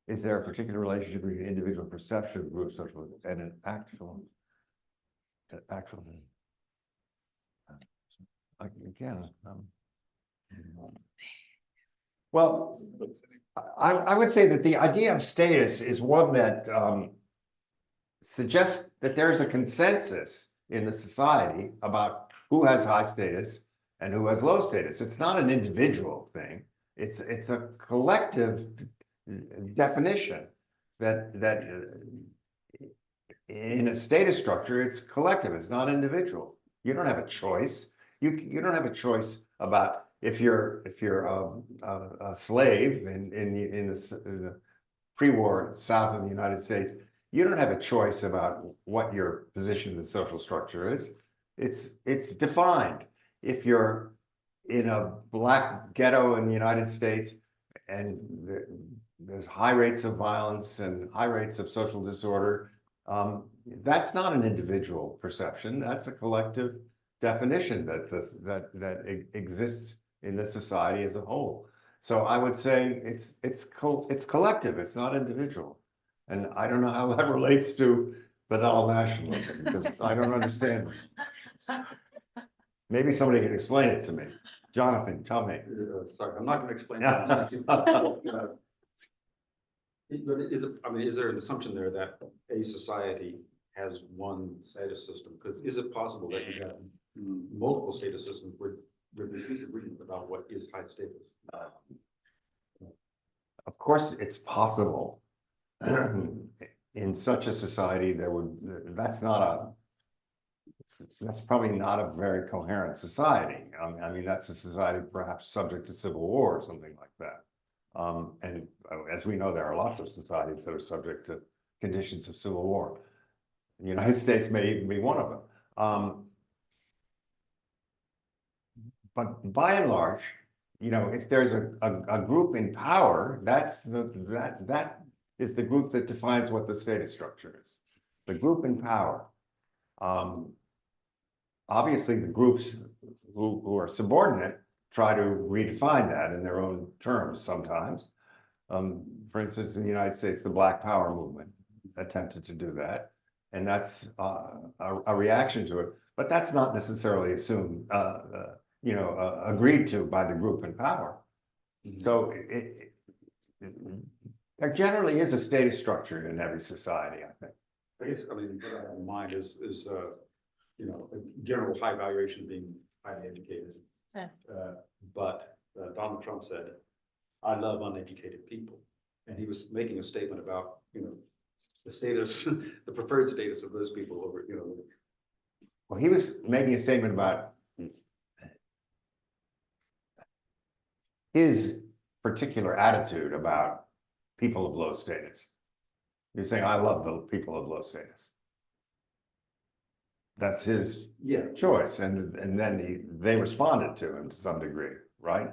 is there a particular relationship between individual perception of group social and an actual? Again, well, I would say that the idea of status is one that suggests that there's a consensus in the society about who has high status and who has low status. It's not an individual thing. It's a collective definition that in a status structure, it's collective. It's not individual. You don't have a choice. You don't have a choice about if you're a slave in the pre-war South of the United States. You don't have a choice about what your position in the social structure is. It's defined. If you're in a black ghetto in the United States and there's high rates of violence and high rates of social disorder, that's not an individual perception. That's a collective definition that exists in the society as a whole. So I would say it's collective. It's not individual. And I don't know how that relates to banal nationalism, because I don't understand. Maybe somebody can explain it to me. Jonathan, tell me. Sorry, I'm not going to explain Yeah. that. But I mean, is there an assumption there that a society has one status system? Because is it possible that you have multiple status systems where there's disagreement about what is high status? Of course, it's possible. In such a society, that's probably not a very coherent society. I mean, that's a society perhaps subject to civil war or something like that. And as we know, there are lots of societies that are subject to conditions of civil war. The United States may even be one of them. But by and large, you know, if there's a group in power, that is the group that defines what the status structure is. The group in power. Obviously, the groups who are subordinate try to redefine that in their own terms sometimes. For instance, in the United States, the Black Power movement attempted to do that, and that's a reaction to it. But that's not necessarily assumed, agreed to by the group in power. So there generally is a status structure in every society, I think. I guess, I mean, what I have in mind is you know, a general high valuation of being highly educated. Yeah. But Donald Trump said, "I love uneducated people," and he was making a statement about, you know, the status, the preferred status of those people over, you know. Well, he was making a statement about his particular attitude about people of low status. You're saying, "I love the people of low status." That's his choice, and then they responded to him to some degree, right?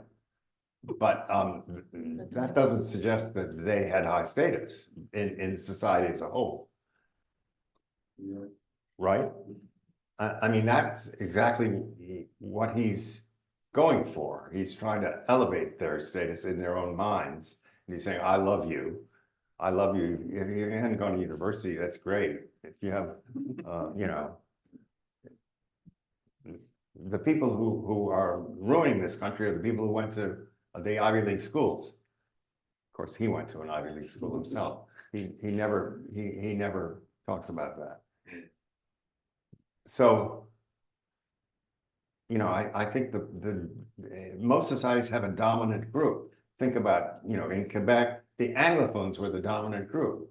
But that doesn't suggest that they had high status in society as a whole, right? I mean, that's exactly what he's going for. He's trying to elevate their status in their own minds, and he's saying, "I love you. I love you. If you hadn't gone to university, that's great. If you have, you know." The people who are ruining this country are the people who went to the Ivy League schools. Of course, he went to an Ivy League school himself. He never talks about that. So, you know, I think most societies have a dominant group. Think about, you know, in Quebec, the Anglophones were the dominant group.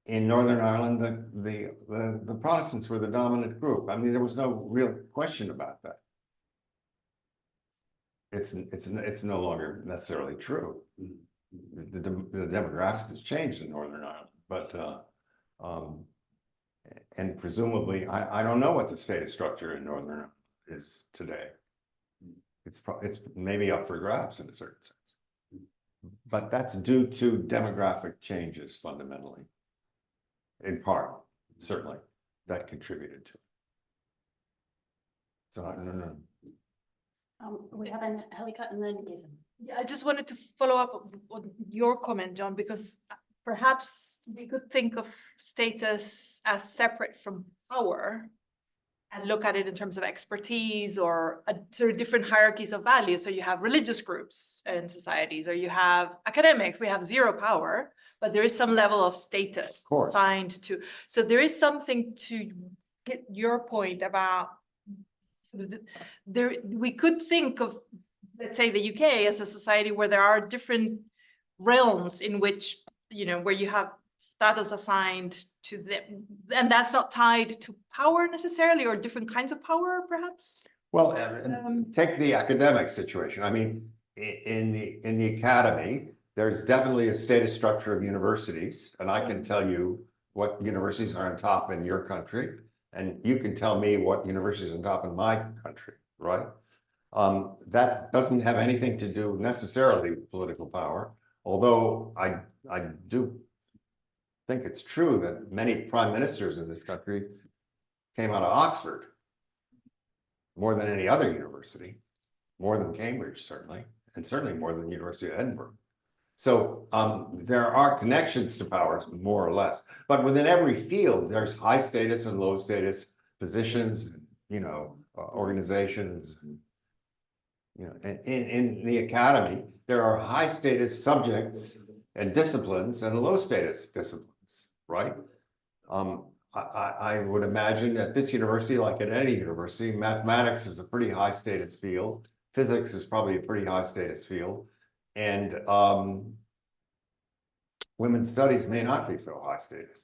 In Northern Ireland, the Protestants were the dominant group. I mean, there was no real question about that. It's no longer necessarily true. The demographics has changed in Northern Ireland, but and presumably, I don't know what the status structure in Northern Ireland is today. It's maybe up for grabs in a certain sense, but that's due to demographic changes fundamentally. In part, certainly, that contributed to it. So I don't know. We have an Helika and then Gizem. Yeah, I just wanted to follow up on your comment, John, because perhaps we could think of status as separate from power and look at it in terms of expertise or sort of different hierarchies of value. So you have religious groups in societies, or you have academics. We have zero power, but there is some level of status assigned to. So there is something to get your point about sort of we could think of, let's say, the UK as a society where there are different realms in which, you know, where you have status assigned to them, and that's not tied to power necessarily, or different kinds of power, perhaps. Well, take the academic situation. I mean, in the academy, there's definitely a status structure of universities, and I can tell you what universities are on top in your country, and you can tell me what universities are on top in my country, right? That doesn't have anything to do necessarily with political power, although I do think it's true that many prime ministers in this country came out of Oxford, more than any other university, more than Cambridge, certainly, and certainly more than the University of Edinburgh. So there are connections to power, more or less. But within every field, there's high status and low status positions, you know, organizations. You know, and in the academy, there are high status subjects and disciplines and low status disciplines, right? I would imagine at this university, like at any university, mathematics is a pretty high status field. Physics is probably a pretty high status field. And women's studies may not be so high status.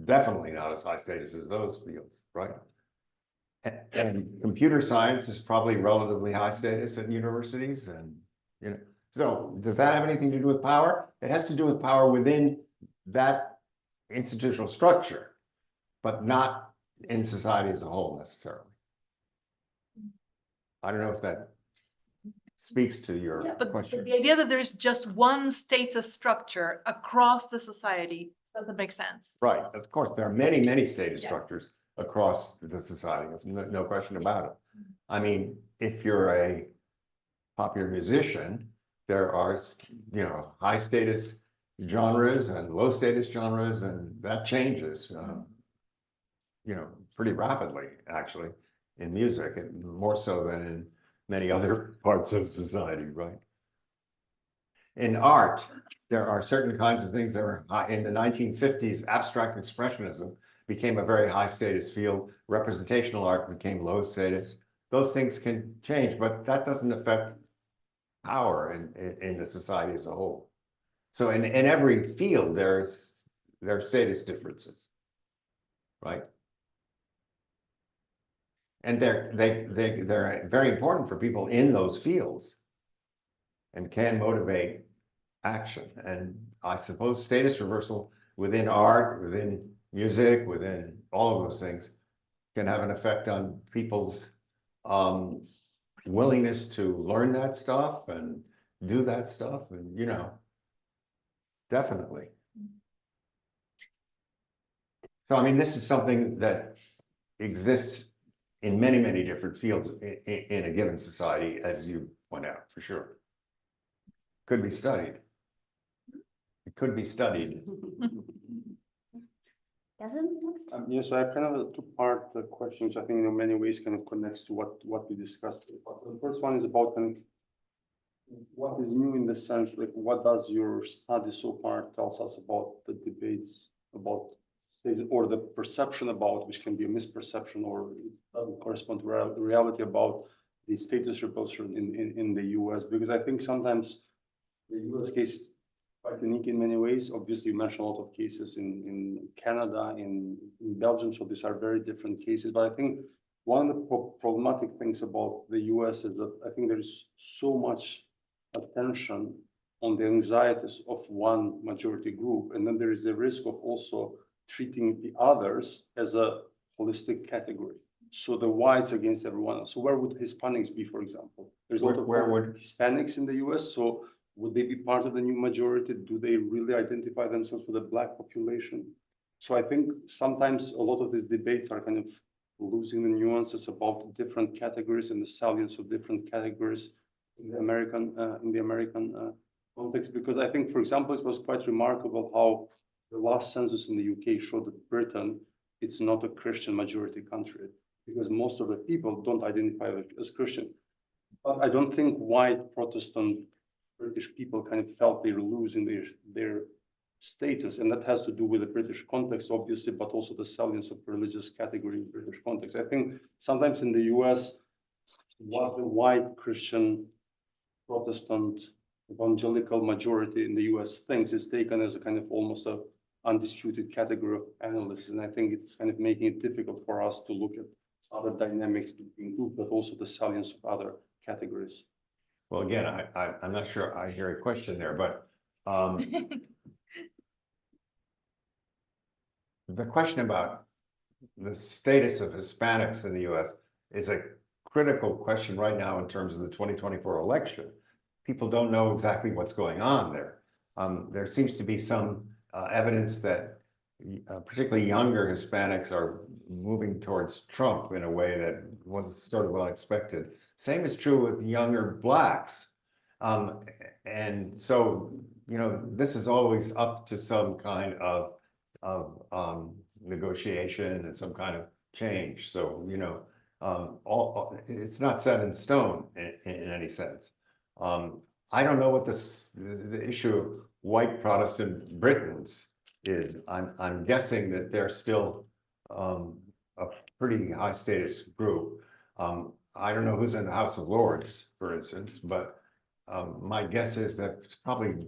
Definitely not as high status as those fields, right? And computer science is probably relatively high status at universities. And, you know, so does that have anything to do with power? It has to do with power within that institutional structure, but not in society as a whole necessarily. I don't know if that speaks to your question. The idea that there is just one status structure across the society doesn't make sense. Right, of course, there are many, many status structures across the society, no question about it. I mean, if you're a popular musician, there are, you know, high status genres and low status genres, and that changes, you know, pretty rapidly, actually, in music, and more so than in many other parts of society, right? In art, there are certain kinds of things that are high. In the 1950s, abstract expressionism became a very high status field. Representational art became low status. Those things can change, but that doesn't affect power in the society as a whole. So in every field, there are status differences, right? And they're very important for people in those fields and can motivate action. And I suppose status reversal within art, within music, within all of those things can have an effect on people's willingness to learn that stuff and do that stuff, and, you know, definitely. So, I mean, this is something that exists in many, many different fields in a given society, as you point out, for sure. Could be studied. It could be studied. Yes, I have kind of a two-part question, which I think in many ways kind of connects to what we discussed. The first one is about kind of what is new in the sense, like, what does your study so far tells us about the debates about state, or the perception about, which can be a misperception or it doesn't correspond to reality, about the status reversal in the US? Because I think sometimes the US case is quite unique in many ways. Obviously, you mentioned a lot of cases in Canada, in Belgium, so these are very different cases. But I think one of the problematic things about the US is that I think there's so much attention on the anxieties of one majority group, and then there is a risk of also treating the others as a holistic category. So the whites against everyone else. So where would Hispanics be, for example? There's a lot of Hispanics in the US. So would they be part of the new majority? Do they really identify themselves with the Black population? So I think sometimes a lot of these debates are kind of losing the nuances about different categories and the salience of different categories in the American context. Because I think, for example, it was quite remarkable how the last census in the UK showed that Britain, it's not a Christian majority country, because most of the people don't identify as Christian. But I don't think white Protestant British people kind of felt they were losing their status, and that has to do with the British context, obviously, but also the salience of religious category in British context. I think sometimes in the US, what the white Christian Protestant evangelical majority in the US thinks is taken as a kind of almost a undisputed category of analysis. And I think it's kind of making it difficult for us to look at other dynamics between groups, but also the salience of other categories. Well, again, I'm not sure I hear a question there, but the question about the status of Hispanics in the US is a critical question right now in terms of the 2024 election. People don't know exactly what's going on there. There seems to be some evidence that particularly younger Hispanics are moving towards Trump in a way that was sort of unexpected. Same is true with younger Blacks. And so, this is always up to some kind of negotiation and some kind of change. So, it's not set in stone in any sense. I don't know what the issue of white Protestant Britons is. I'm guessing that they're still a pretty high status group. I don't know who's in the House of Lords, for instance, but my guess is that it's probably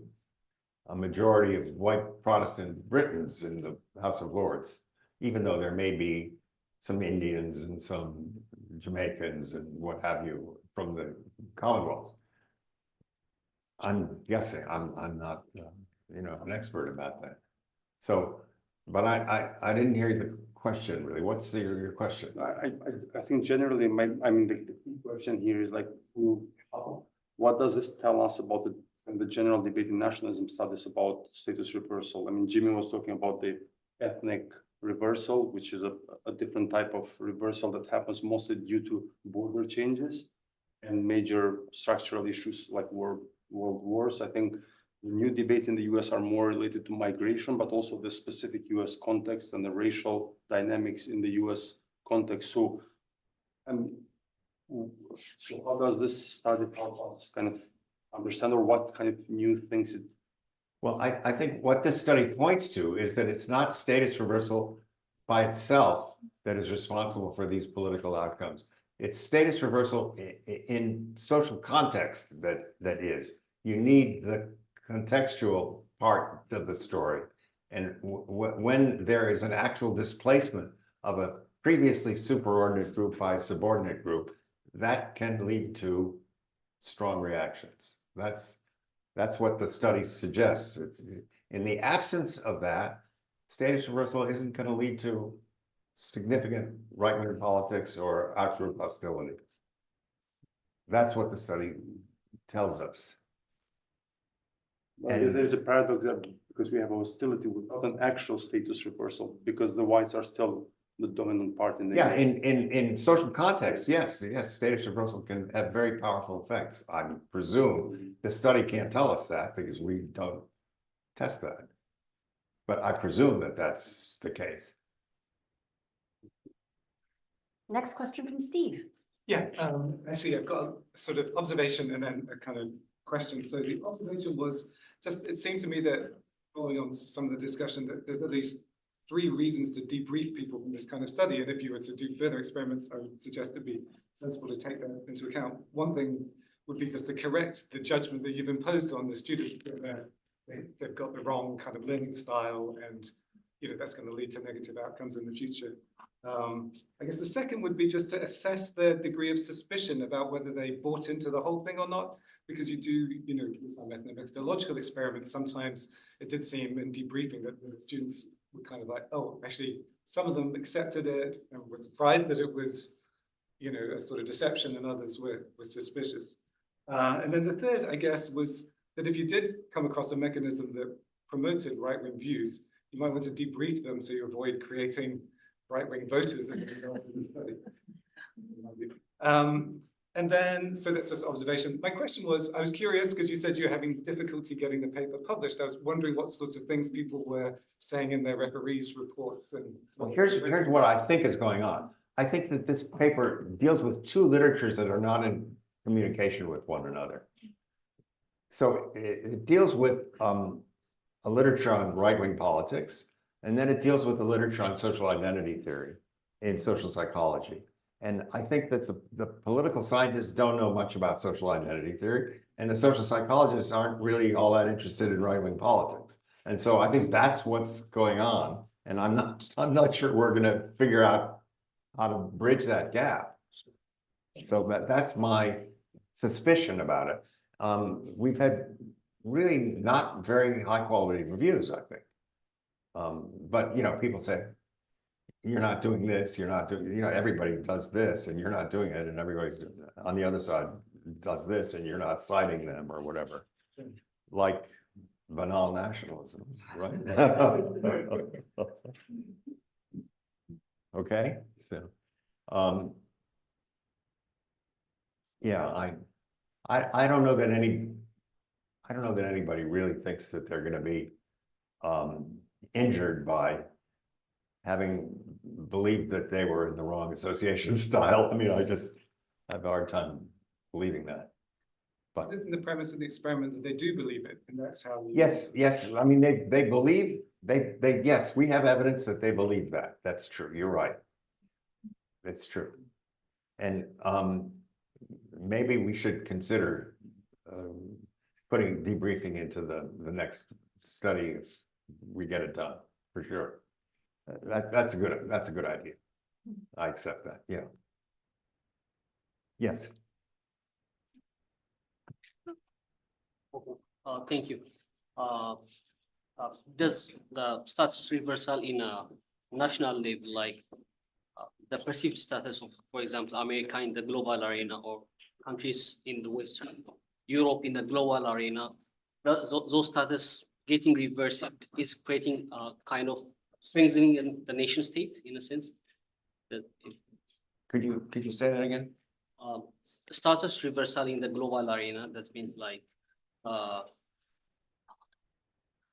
a majority of white Protestant Britons in the House of Lords, even though there may be some Indians and some Jamaicans and what have you from the Commonwealth. I'm guessing. I'm not, an expert about that. So, but I didn't hear the question really. What's your question? I think generally the key question here is like, what does this tell us about the general debate in nationalism studies about status reversal? I mean, Jimmy was talking about the ethnic reversal, which is a different type of reversal that happens mostly due to border changes and major structural issues like world wars. I think the new debates in the US are more related to migration, but also the specific US context and the racial dynamics in the US context. So how does this study help us kind of understand, or what kind of new things it? Well, I think what this study points to is that it's not status reversal by itself that is responsible for these political outcomes. It's status reversal in social context that is. You need the contextual part of the story. And when there is an actual displacement of a previously superordinate group by a subordinate group, that can lead to strong reactions. That's what the study suggests. It's in the absence of that, status reversal isn't going to lead to significant right-wing politics or out-group hostility. That's what the study tells us. And there's a paradox there because we have hostility without an actual status reversal, because the whites are still the dominant part in the game. In social context, yes, status reversal can have very powerful effects. I presume the study can't tell us that because we don't test that. But I presume that that's the case. Next question from Steve. Yeah, actually, I've got a sort of observation and then a kind of question. So the observation was just, it seemed to me that following on some of the discussion, that there's at least 3 reasons to debrief people from this kind of study. And if you were to do further experiments, I would suggest it'd be sensible to take that into account. One thing would be just to correct the judgment that you've imposed on the students that they've got the wrong kind of learning style, and that's going to lead to negative outcomes in the future. I guess the second would be just to assess the degree of suspicion about whether they bought into the whole thing or not, because you do, with some methodological experiments, sometimes it did seem in debriefing that the students were kind of like, oh, actually, some of them accepted it and were surprised that it was, a sort of deception, and others were suspicious. And then the third, I guess, was that if you did come across a mechanism that promoted right-wing views, you might want to debrief them so you avoid creating right-wing voters as a result of the study. And then, so that's just observation. My question was, I was curious because you said you're having difficulty getting the paper published. I was wondering what sorts of things people were saying in their referees' reports. And well, here's what I think is going on. I think that this paper deals with 2 literatures that are not in communication with one another. So it deals with a literature on right-wing politics, and then it deals with the literature on social identity theory in social psychology. And I think that the political scientists don't know much about social identity theory, and the social psychologists aren't really all that interested in right-wing politics. And so I think that's what's going on. And I'm not sure we're going to figure out how to bridge that gap. So that's my suspicion about it. We've had really not very high quality reviews, I think. But people say, you're not doing this, you're not doing, everybody does this and you're not doing it, and everybody's on the other side does this and you're not citing them or whatever. Like banal nationalism, right? Okay, so yeah, I don't know that any I don't know that anybody really thinks that they're going to be injured by having believed that they were in the wrong association style. I mean, I just have a hard time believing that. But Isn't the premise of the experiment that they do believe it, and that's how we... yes, I mean, they believe, yes, we have evidence that they believe that. That's true. You're right. That's true. And maybe we should consider putting debriefing into the next study if we get it done, for sure. That's a good idea. I accept that. Yeah. Yes. Thank you. Does the status reversal in a national level, like the perceived status of, for example, America in the global arena or countries in the Western Europe in the global arena, those status getting reversed is creating a kind of strengthening in the nation state in a sense? That Could you say that again? Status reversal in the global arena, that means like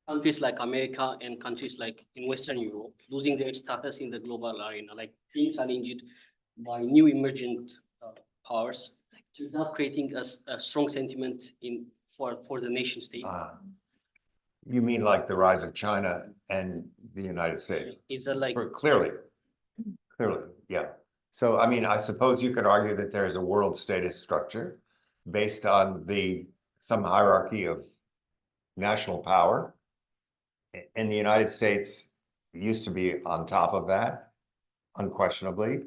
countries like America and countries like in Western Europe losing their status in the global arena, like being challenged by new emergent powers. Is that creating a strong sentiment for the nation state? You mean like the rise of China and the United States? Is that like Clearly, yeah. So, I mean, I suppose you could argue that there is a world status structure based on some hierarchy of national power. And the United States used to be on top of that, unquestionably.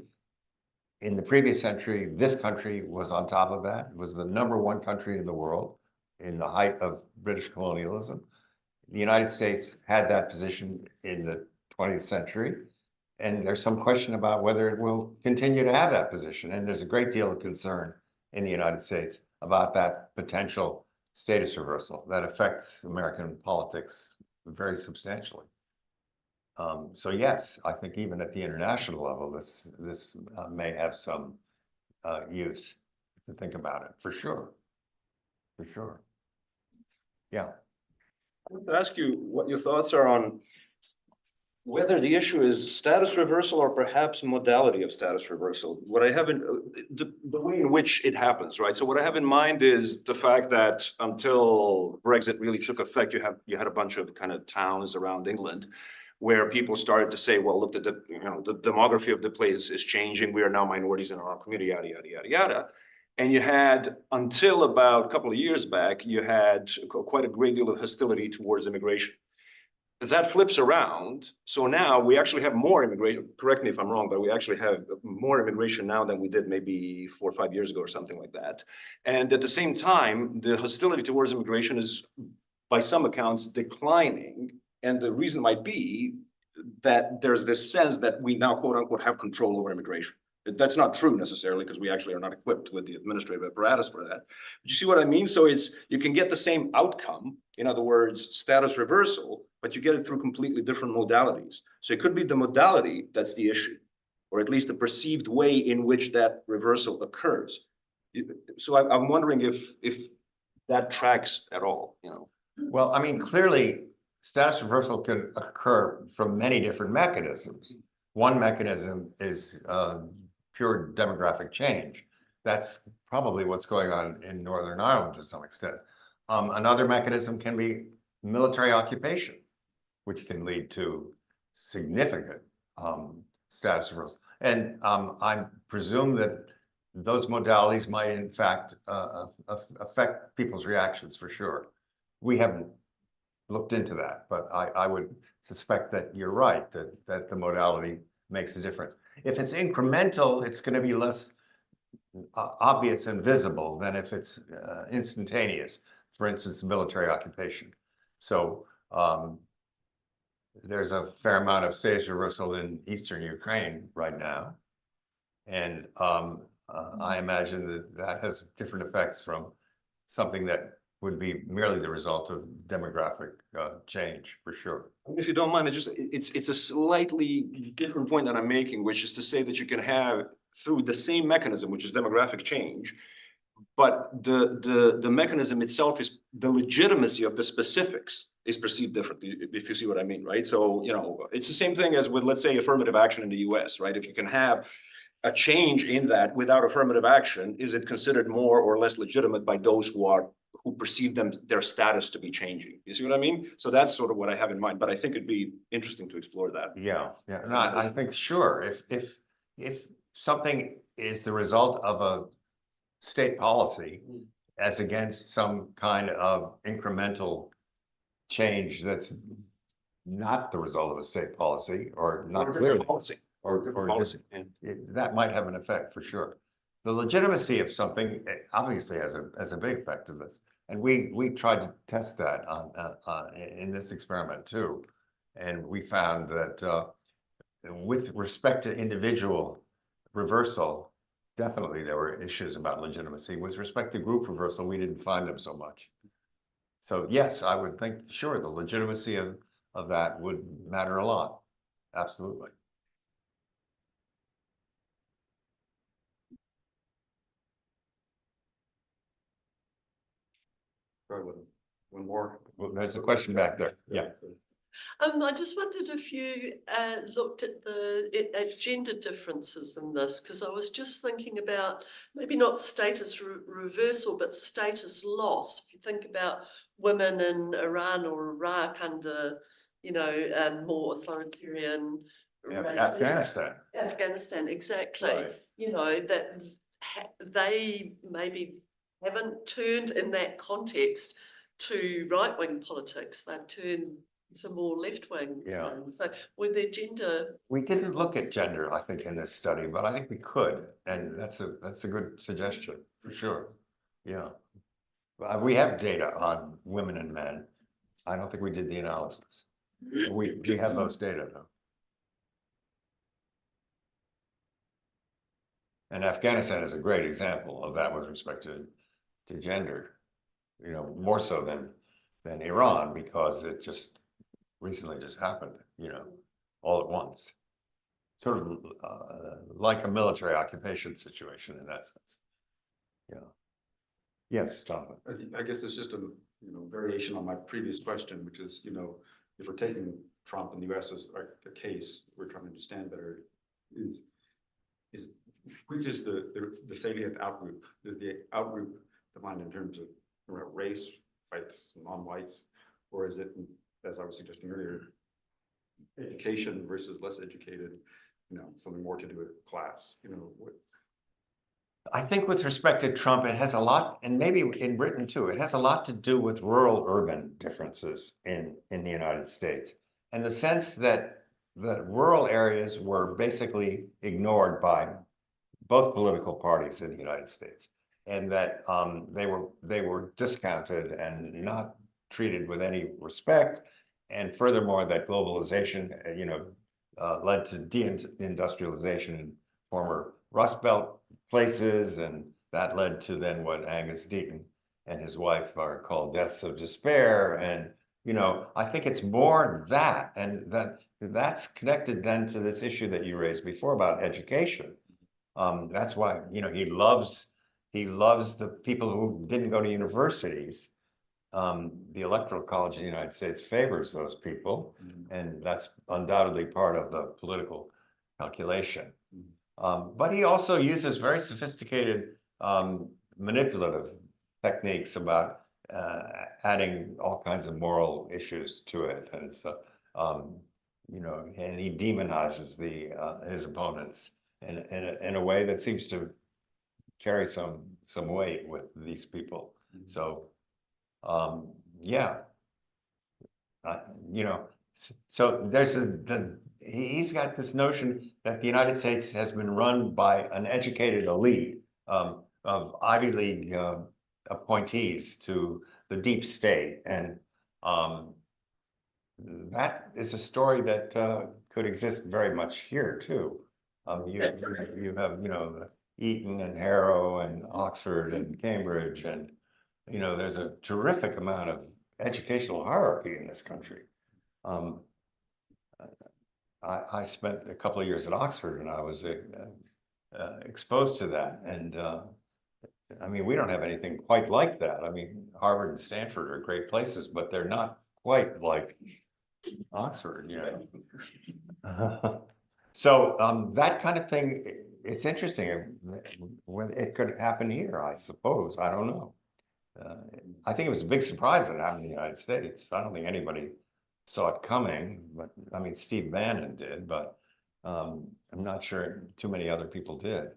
In the previous century, this country was on top of that. It was the #1 country in the world in the height of British colonialism. The United States had that position in the 20th century. And there's some question about whether it will continue to have that position. And there's a great deal of concern in the United States about that potential status reversal that affects American politics very substantially. So yes, I think even at the international level, this may have some use to think about it, for sure. Yeah. I want to ask you what your thoughts are on whether the issue is status reversal or perhaps modality of status reversal. What I have in the way in which it happens, right? So what I have in mind is the fact that until Brexit really took effect, you had a bunch of kind of towns around England where people started to say, well, look, the demography of the place is changing. We are now minorities in our community, yada, yada, yada, yada. And you had, until about a couple of years back, you had quite a great deal of hostility towards immigration. That flips around. So now we actually have more immigration. Correct me if I'm wrong, but we actually have more immigration now than we did maybe 4 or 5 years ago or something like that. And at the same time, the hostility towards immigration is, by some accounts, declining. And the reason might be that there's this sense that we now, quote unquote, have control over immigration. That's not true necessarily, because we actually are not equipped with the administrative apparatus for that. But you see what I mean? So you can get the same outcome, in other words, status reversal, but you get it through completely different modalities. So it could be the modality that's the issue, or at least the perceived way in which that reversal occurs. So I'm wondering if that tracks at all, you know? Well, I mean, clearly, status reversal can occur from many different mechanisms. One mechanism is pure demographic change. That's probably what's going on in Northern Ireland to some extent. Another mechanism can be military occupation, which can lead to significant status reversal. And I presume that those modalities might in fact affect people's reactions for sure. We haven't looked into that, but I would suspect that you're right, that the modality makes a difference. If it's incremental, it's going to be less obvious and visible than if it's instantaneous. For instance, military occupation. So there's a fair amount of status reversal in Eastern Ukraine right now. And I imagine that has different effects from something that would be merely the result of demographic change, for sure. If you don't mind, it's a slightly different point that I'm making, which is to say that you can have, through the same mechanism, which is demographic change, but the mechanism itself is the legitimacy of the specifics is perceived differently, if you see what I mean, right? So, you know, it's the same thing as with, let's say, affirmative action in the US, right? If you can have a change in that without affirmative action, is it considered more or less legitimate by those who perceive their status to be changing? You see what I mean? So that's sort of what I have in mind, but I think it'd be interesting to explore that. Yeah, yeah. No, I think sure. If something is the result of a state policy as against some kind of incremental change that's not the result of a state policy or not clearly policy. That might have an effect for sure. The legitimacy of something obviously has a big effect of this, and we tried to test that in this experiment too, and we found that with respect to individual reversal, definitely there were issues about legitimacy. With respect to group reversal, we didn't find them so much. So yes, I would think sure the legitimacy of that would matter a lot. Absolutely. One more. Well, there's a question back there. Yeah. I just wondered if you looked at at gender differences in this, because I was just thinking about maybe not status reversal, but status loss. If you think about women in Iran or Iraq under, you know, more authoritarian. Afghanistan. Afghanistan, exactly. Right. You know, that they maybe haven't turned in that context to right-wing politics. They've turned to more left-wing. Yeah. So with their gender. We didn't look at gender, I think, in this study, but I think we could, and that's a good suggestion for sure. Yeah. We have data on women and men. I don't think we did the analysis. We have those data though. And Afghanistan is a great example of that with respect to gender, you know, more so than Iran, because it just recently just happened, you know, all at once. Sort of like a military occupation situation in that sense. Yeah. Yes, Jonathan. I guess it's just a variation on my previous question, which is, you know, if we're taking Trump and the US as a case, we're trying to understand better, which is the salient outgroup? Is the outgroup defined in terms of race, whites, non-whites, or is it, as I was suggesting earlier, education versus less educated, you know, something more to do with class, you know? I think with respect to Trump, it has a lot, and maybe in Britain too, it has a lot to do with rural-urban differences in the United States. And the sense that rural areas were basically ignored by both political parties in the United States, and that they were discounted and not treated with any respect. And furthermore, that globalization, you know, led to deindustrialization in former Rust Belt places, and that led to then what Angus Deaton and his wife are called deaths of despair. And you know, I think it's more that, and that's connected then to this issue that you raised before about education. That's why, you know, he loves the people who didn't go to universities. The Electoral College in the United States favors those people, and that's undoubtedly part of the political calculation. But he also uses very sophisticated manipulative techniques about adding all kinds of moral issues to it, and so you know, and he demonizes his opponents in a way that seems to carry some weight with these people. So yeah, you know, so there's he's got this notion that the United States has been run by an educated elite of Ivy League appointees to the deep state, and that is a story that could exist very much here too. You have, you know, Eton and Harrow and Oxford and Cambridge, and you know, there's a terrific amount of educational hierarchy in this country. I spent a couple of years at Oxford, and I was exposed to that, and I mean, we don't have anything quite like that. I mean, Harvard and Stanford are great places, but they're not quite like Oxford, you know. So that kind of thing, it's interesting. When it could happen here, I suppose. I don't know. I think it was a big surprise that it happened in the United States. I don't think anybody saw it coming, but I mean, Steve Bannon did, but I'm not sure too many other people did.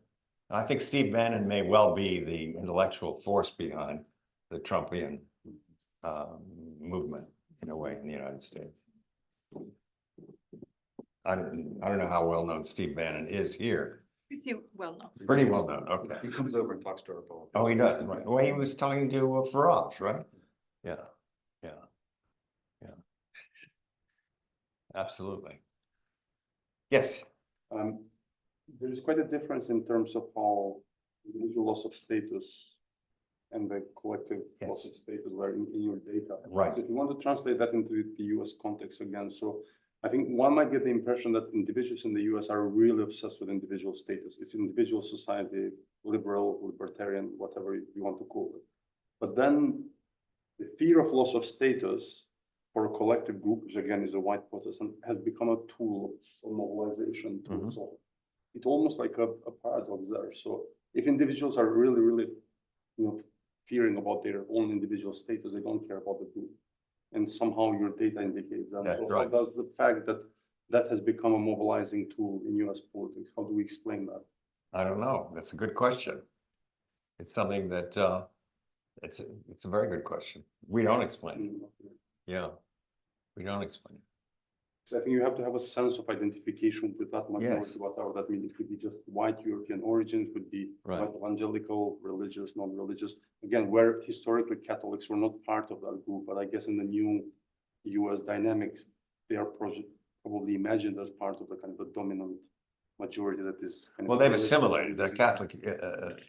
And I think Steve Bannon may well be the intellectual force behind the Trumpian movement in a way in the United States. I don't know how well known Steve Bannon is here. Pretty well known. Pretty well known. Okay. He comes over and talks to our politicians. Oh, he does. Right. Well, he was talking to Farage, right? Yeah. Yeah. Yeah. Absolutely. Yes. There is quite a difference in terms of how individual loss of status and the collective loss of status were in your data. Right. So if you want to translate that into the US context again, so I think one might get the impression that individuals in the US are really obsessed with individual status. It's individual society, liberal, libertarian, whatever you want to call it. But then the fear of loss of status for a collective group, which again is a white Protestant, has become a tool of mobilization. So it's almost like a paradox there. So if individuals are really, really, fearing about their own individual status, they don't care about the group. And somehow your data indicates that. That's so right. how does the fact that that has become a mobilizing tool in US politics, how do we explain that? I don't know. That's a good question. It's something that it's a very good question. We don't explain it. Yeah, we don't explain it. So I think you have to have a sense of identification with that minority, Yes. whatever that means. It could be just white European origin, it could be Right. white evangelical, religious, non-religious. Again, where historically Catholics were not part of that group, but I guess in the new US dynamics, they are probably imagined as part of the kind of the dominant majority that is. Kind Well, of they've religious. assimilated. The Catholic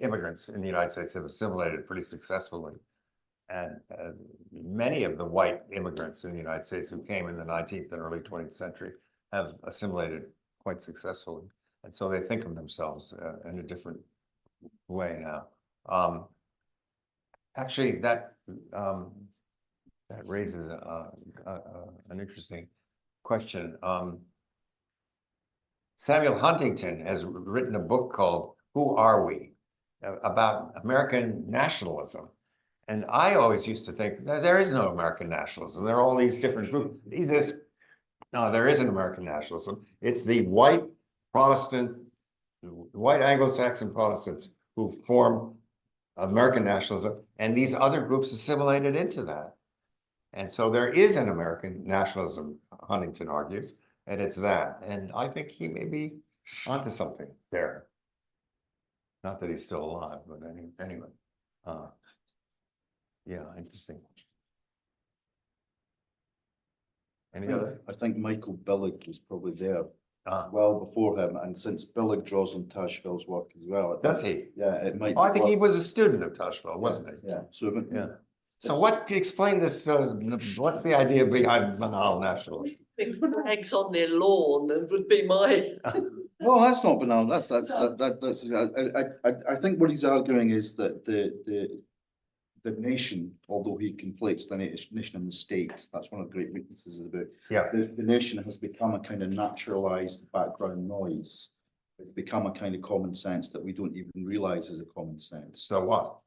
immigrants in the United States have assimilated pretty successfully. And many of the white immigrants in the United States who came in the 19th and early 20th century have assimilated quite successfully. And so they think of themselves in a different way now. Actually, that raises an interesting question. Samuel Huntington has written a book called Who Are We? About American nationalism. And I always used to think there is no American nationalism. There are all these different groups. No, there isn't American nationalism. It's the white Protestant, white Anglo-Saxon Protestants who form American nationalism, and these other groups assimilated into that. And so there is an American nationalism, Huntington argues, and it's that. And I think he may be onto something there. Not that he's still alive, but anyway. Yeah, interesting. Any other? I think Michael Billig was probably there well before him, and since Billig draws on Tajfel's work as well. Does he? Yeah, it might. Oh, I think he was a student of Tajfel, wasn't he? Yeah. So yeah. So what explain this? What's the idea behind banal nationalism? If rags on their lawn, it would be my. No, that's not banal. That's I think what he's arguing is that the nation, although he conflates the nation and the state, that's one of the great weaknesses of the book. Yeah. The nation has become a kind of naturalized background noise. It's become a kind of common sense that we don't even realize is a common sense. So what?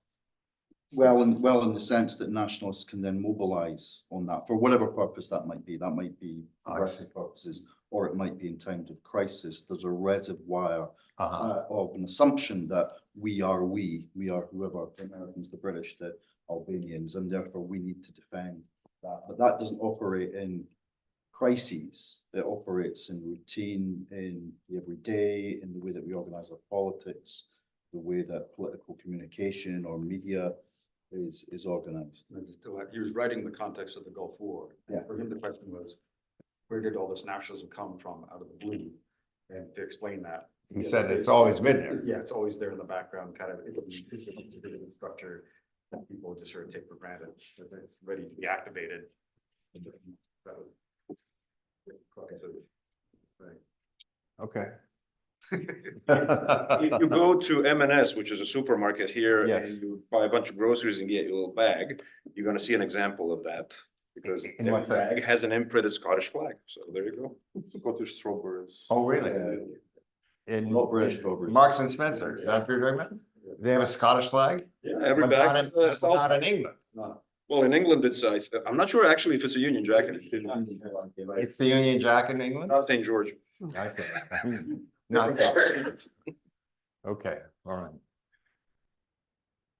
Well, in the sense that nationalists can then mobilize on that for whatever purpose that might be. That might be progressive purposes, or it might be in times of crisis. There's a reservoir of an assumption that we are whoever, the Americans, the British, the Albanians, and therefore we need to defend that. But that doesn't operate in crises. It operates in routine, in the everyday, in the way that we organize our politics, the way that political communication or media is organized. He was writing in the context of the Gulf War. Yeah. For him, the question was, where did all this nationalism come from out of the blue? And to explain that. He said it's always been there. Yeah, it's always there in the background, kind of, it's a structure that people just sort of take for granted, that it's ready to be activated. Okay. You go to M&S, which is a supermarket here, Yes. and you buy a bunch of groceries and get your little bag, you're gonna see an example of that. Because In every what sense? bag has an imprinted Scottish flag, so there you go. Scottish strawberries. Oh, really? In Marks and Spencer, is that what you're talking about? They have a Scottish flag? Yeah, every But bag. not in- has, but not in flag. England. Well, in England, it's, I'm not sure actually if it's a Union Jack. It's the Union Jack in England? Not St. George. I see. Not so. Okay, all right.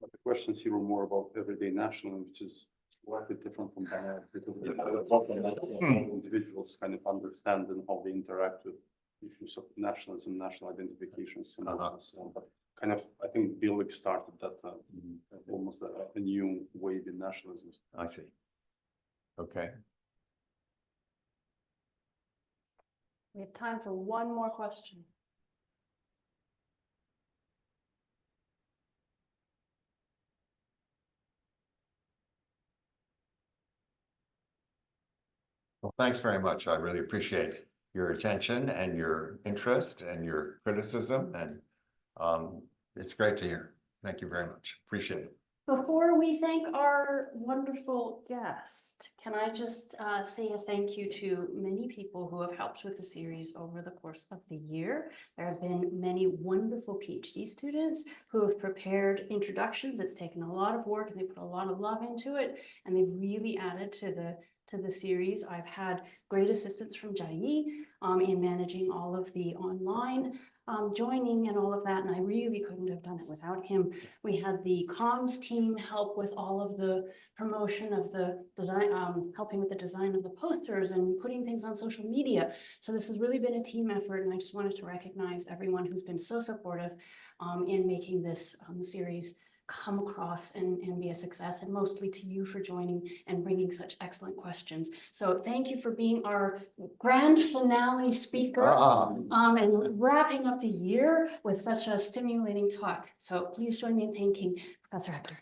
But the questions here were more about everyday nationalism, which is slightly different from that, because individuals kind of understand and how they interact with issues of nationalism, national identification, symbols, and so on. But kind of, I think Billig started that almost a new wave in nationalism. I see. Okay. We have time for one more question. Well, thanks very much. I really appreciate your attention and your interest and your criticism, and it's great to hear. Thank you very much. Appreciate it. Before we thank our wonderful guest, can I just say a thank you to many people who have helped with the series over the course of the year. There have been many wonderful PhD students who have prepared introductions. It's taken a lot of work and they put a lot of love into it, and they've really added to the series. I've had great assistance from Jai in managing all of the online joining and all of that, and I really couldn't have done it without him. We had the comms team help with all of the promotion of the design, helping with the design of the posters and putting things on social media. So this has really been a team effort, and I just wanted to recognize everyone who's been so supportive in making this series come across and be a success, and mostly to you for joining and bringing such excellent questions. So thank you for being our grand finale speaker and wrapping up the year with such a stimulating talk. So please join me in thanking Professor Hechter.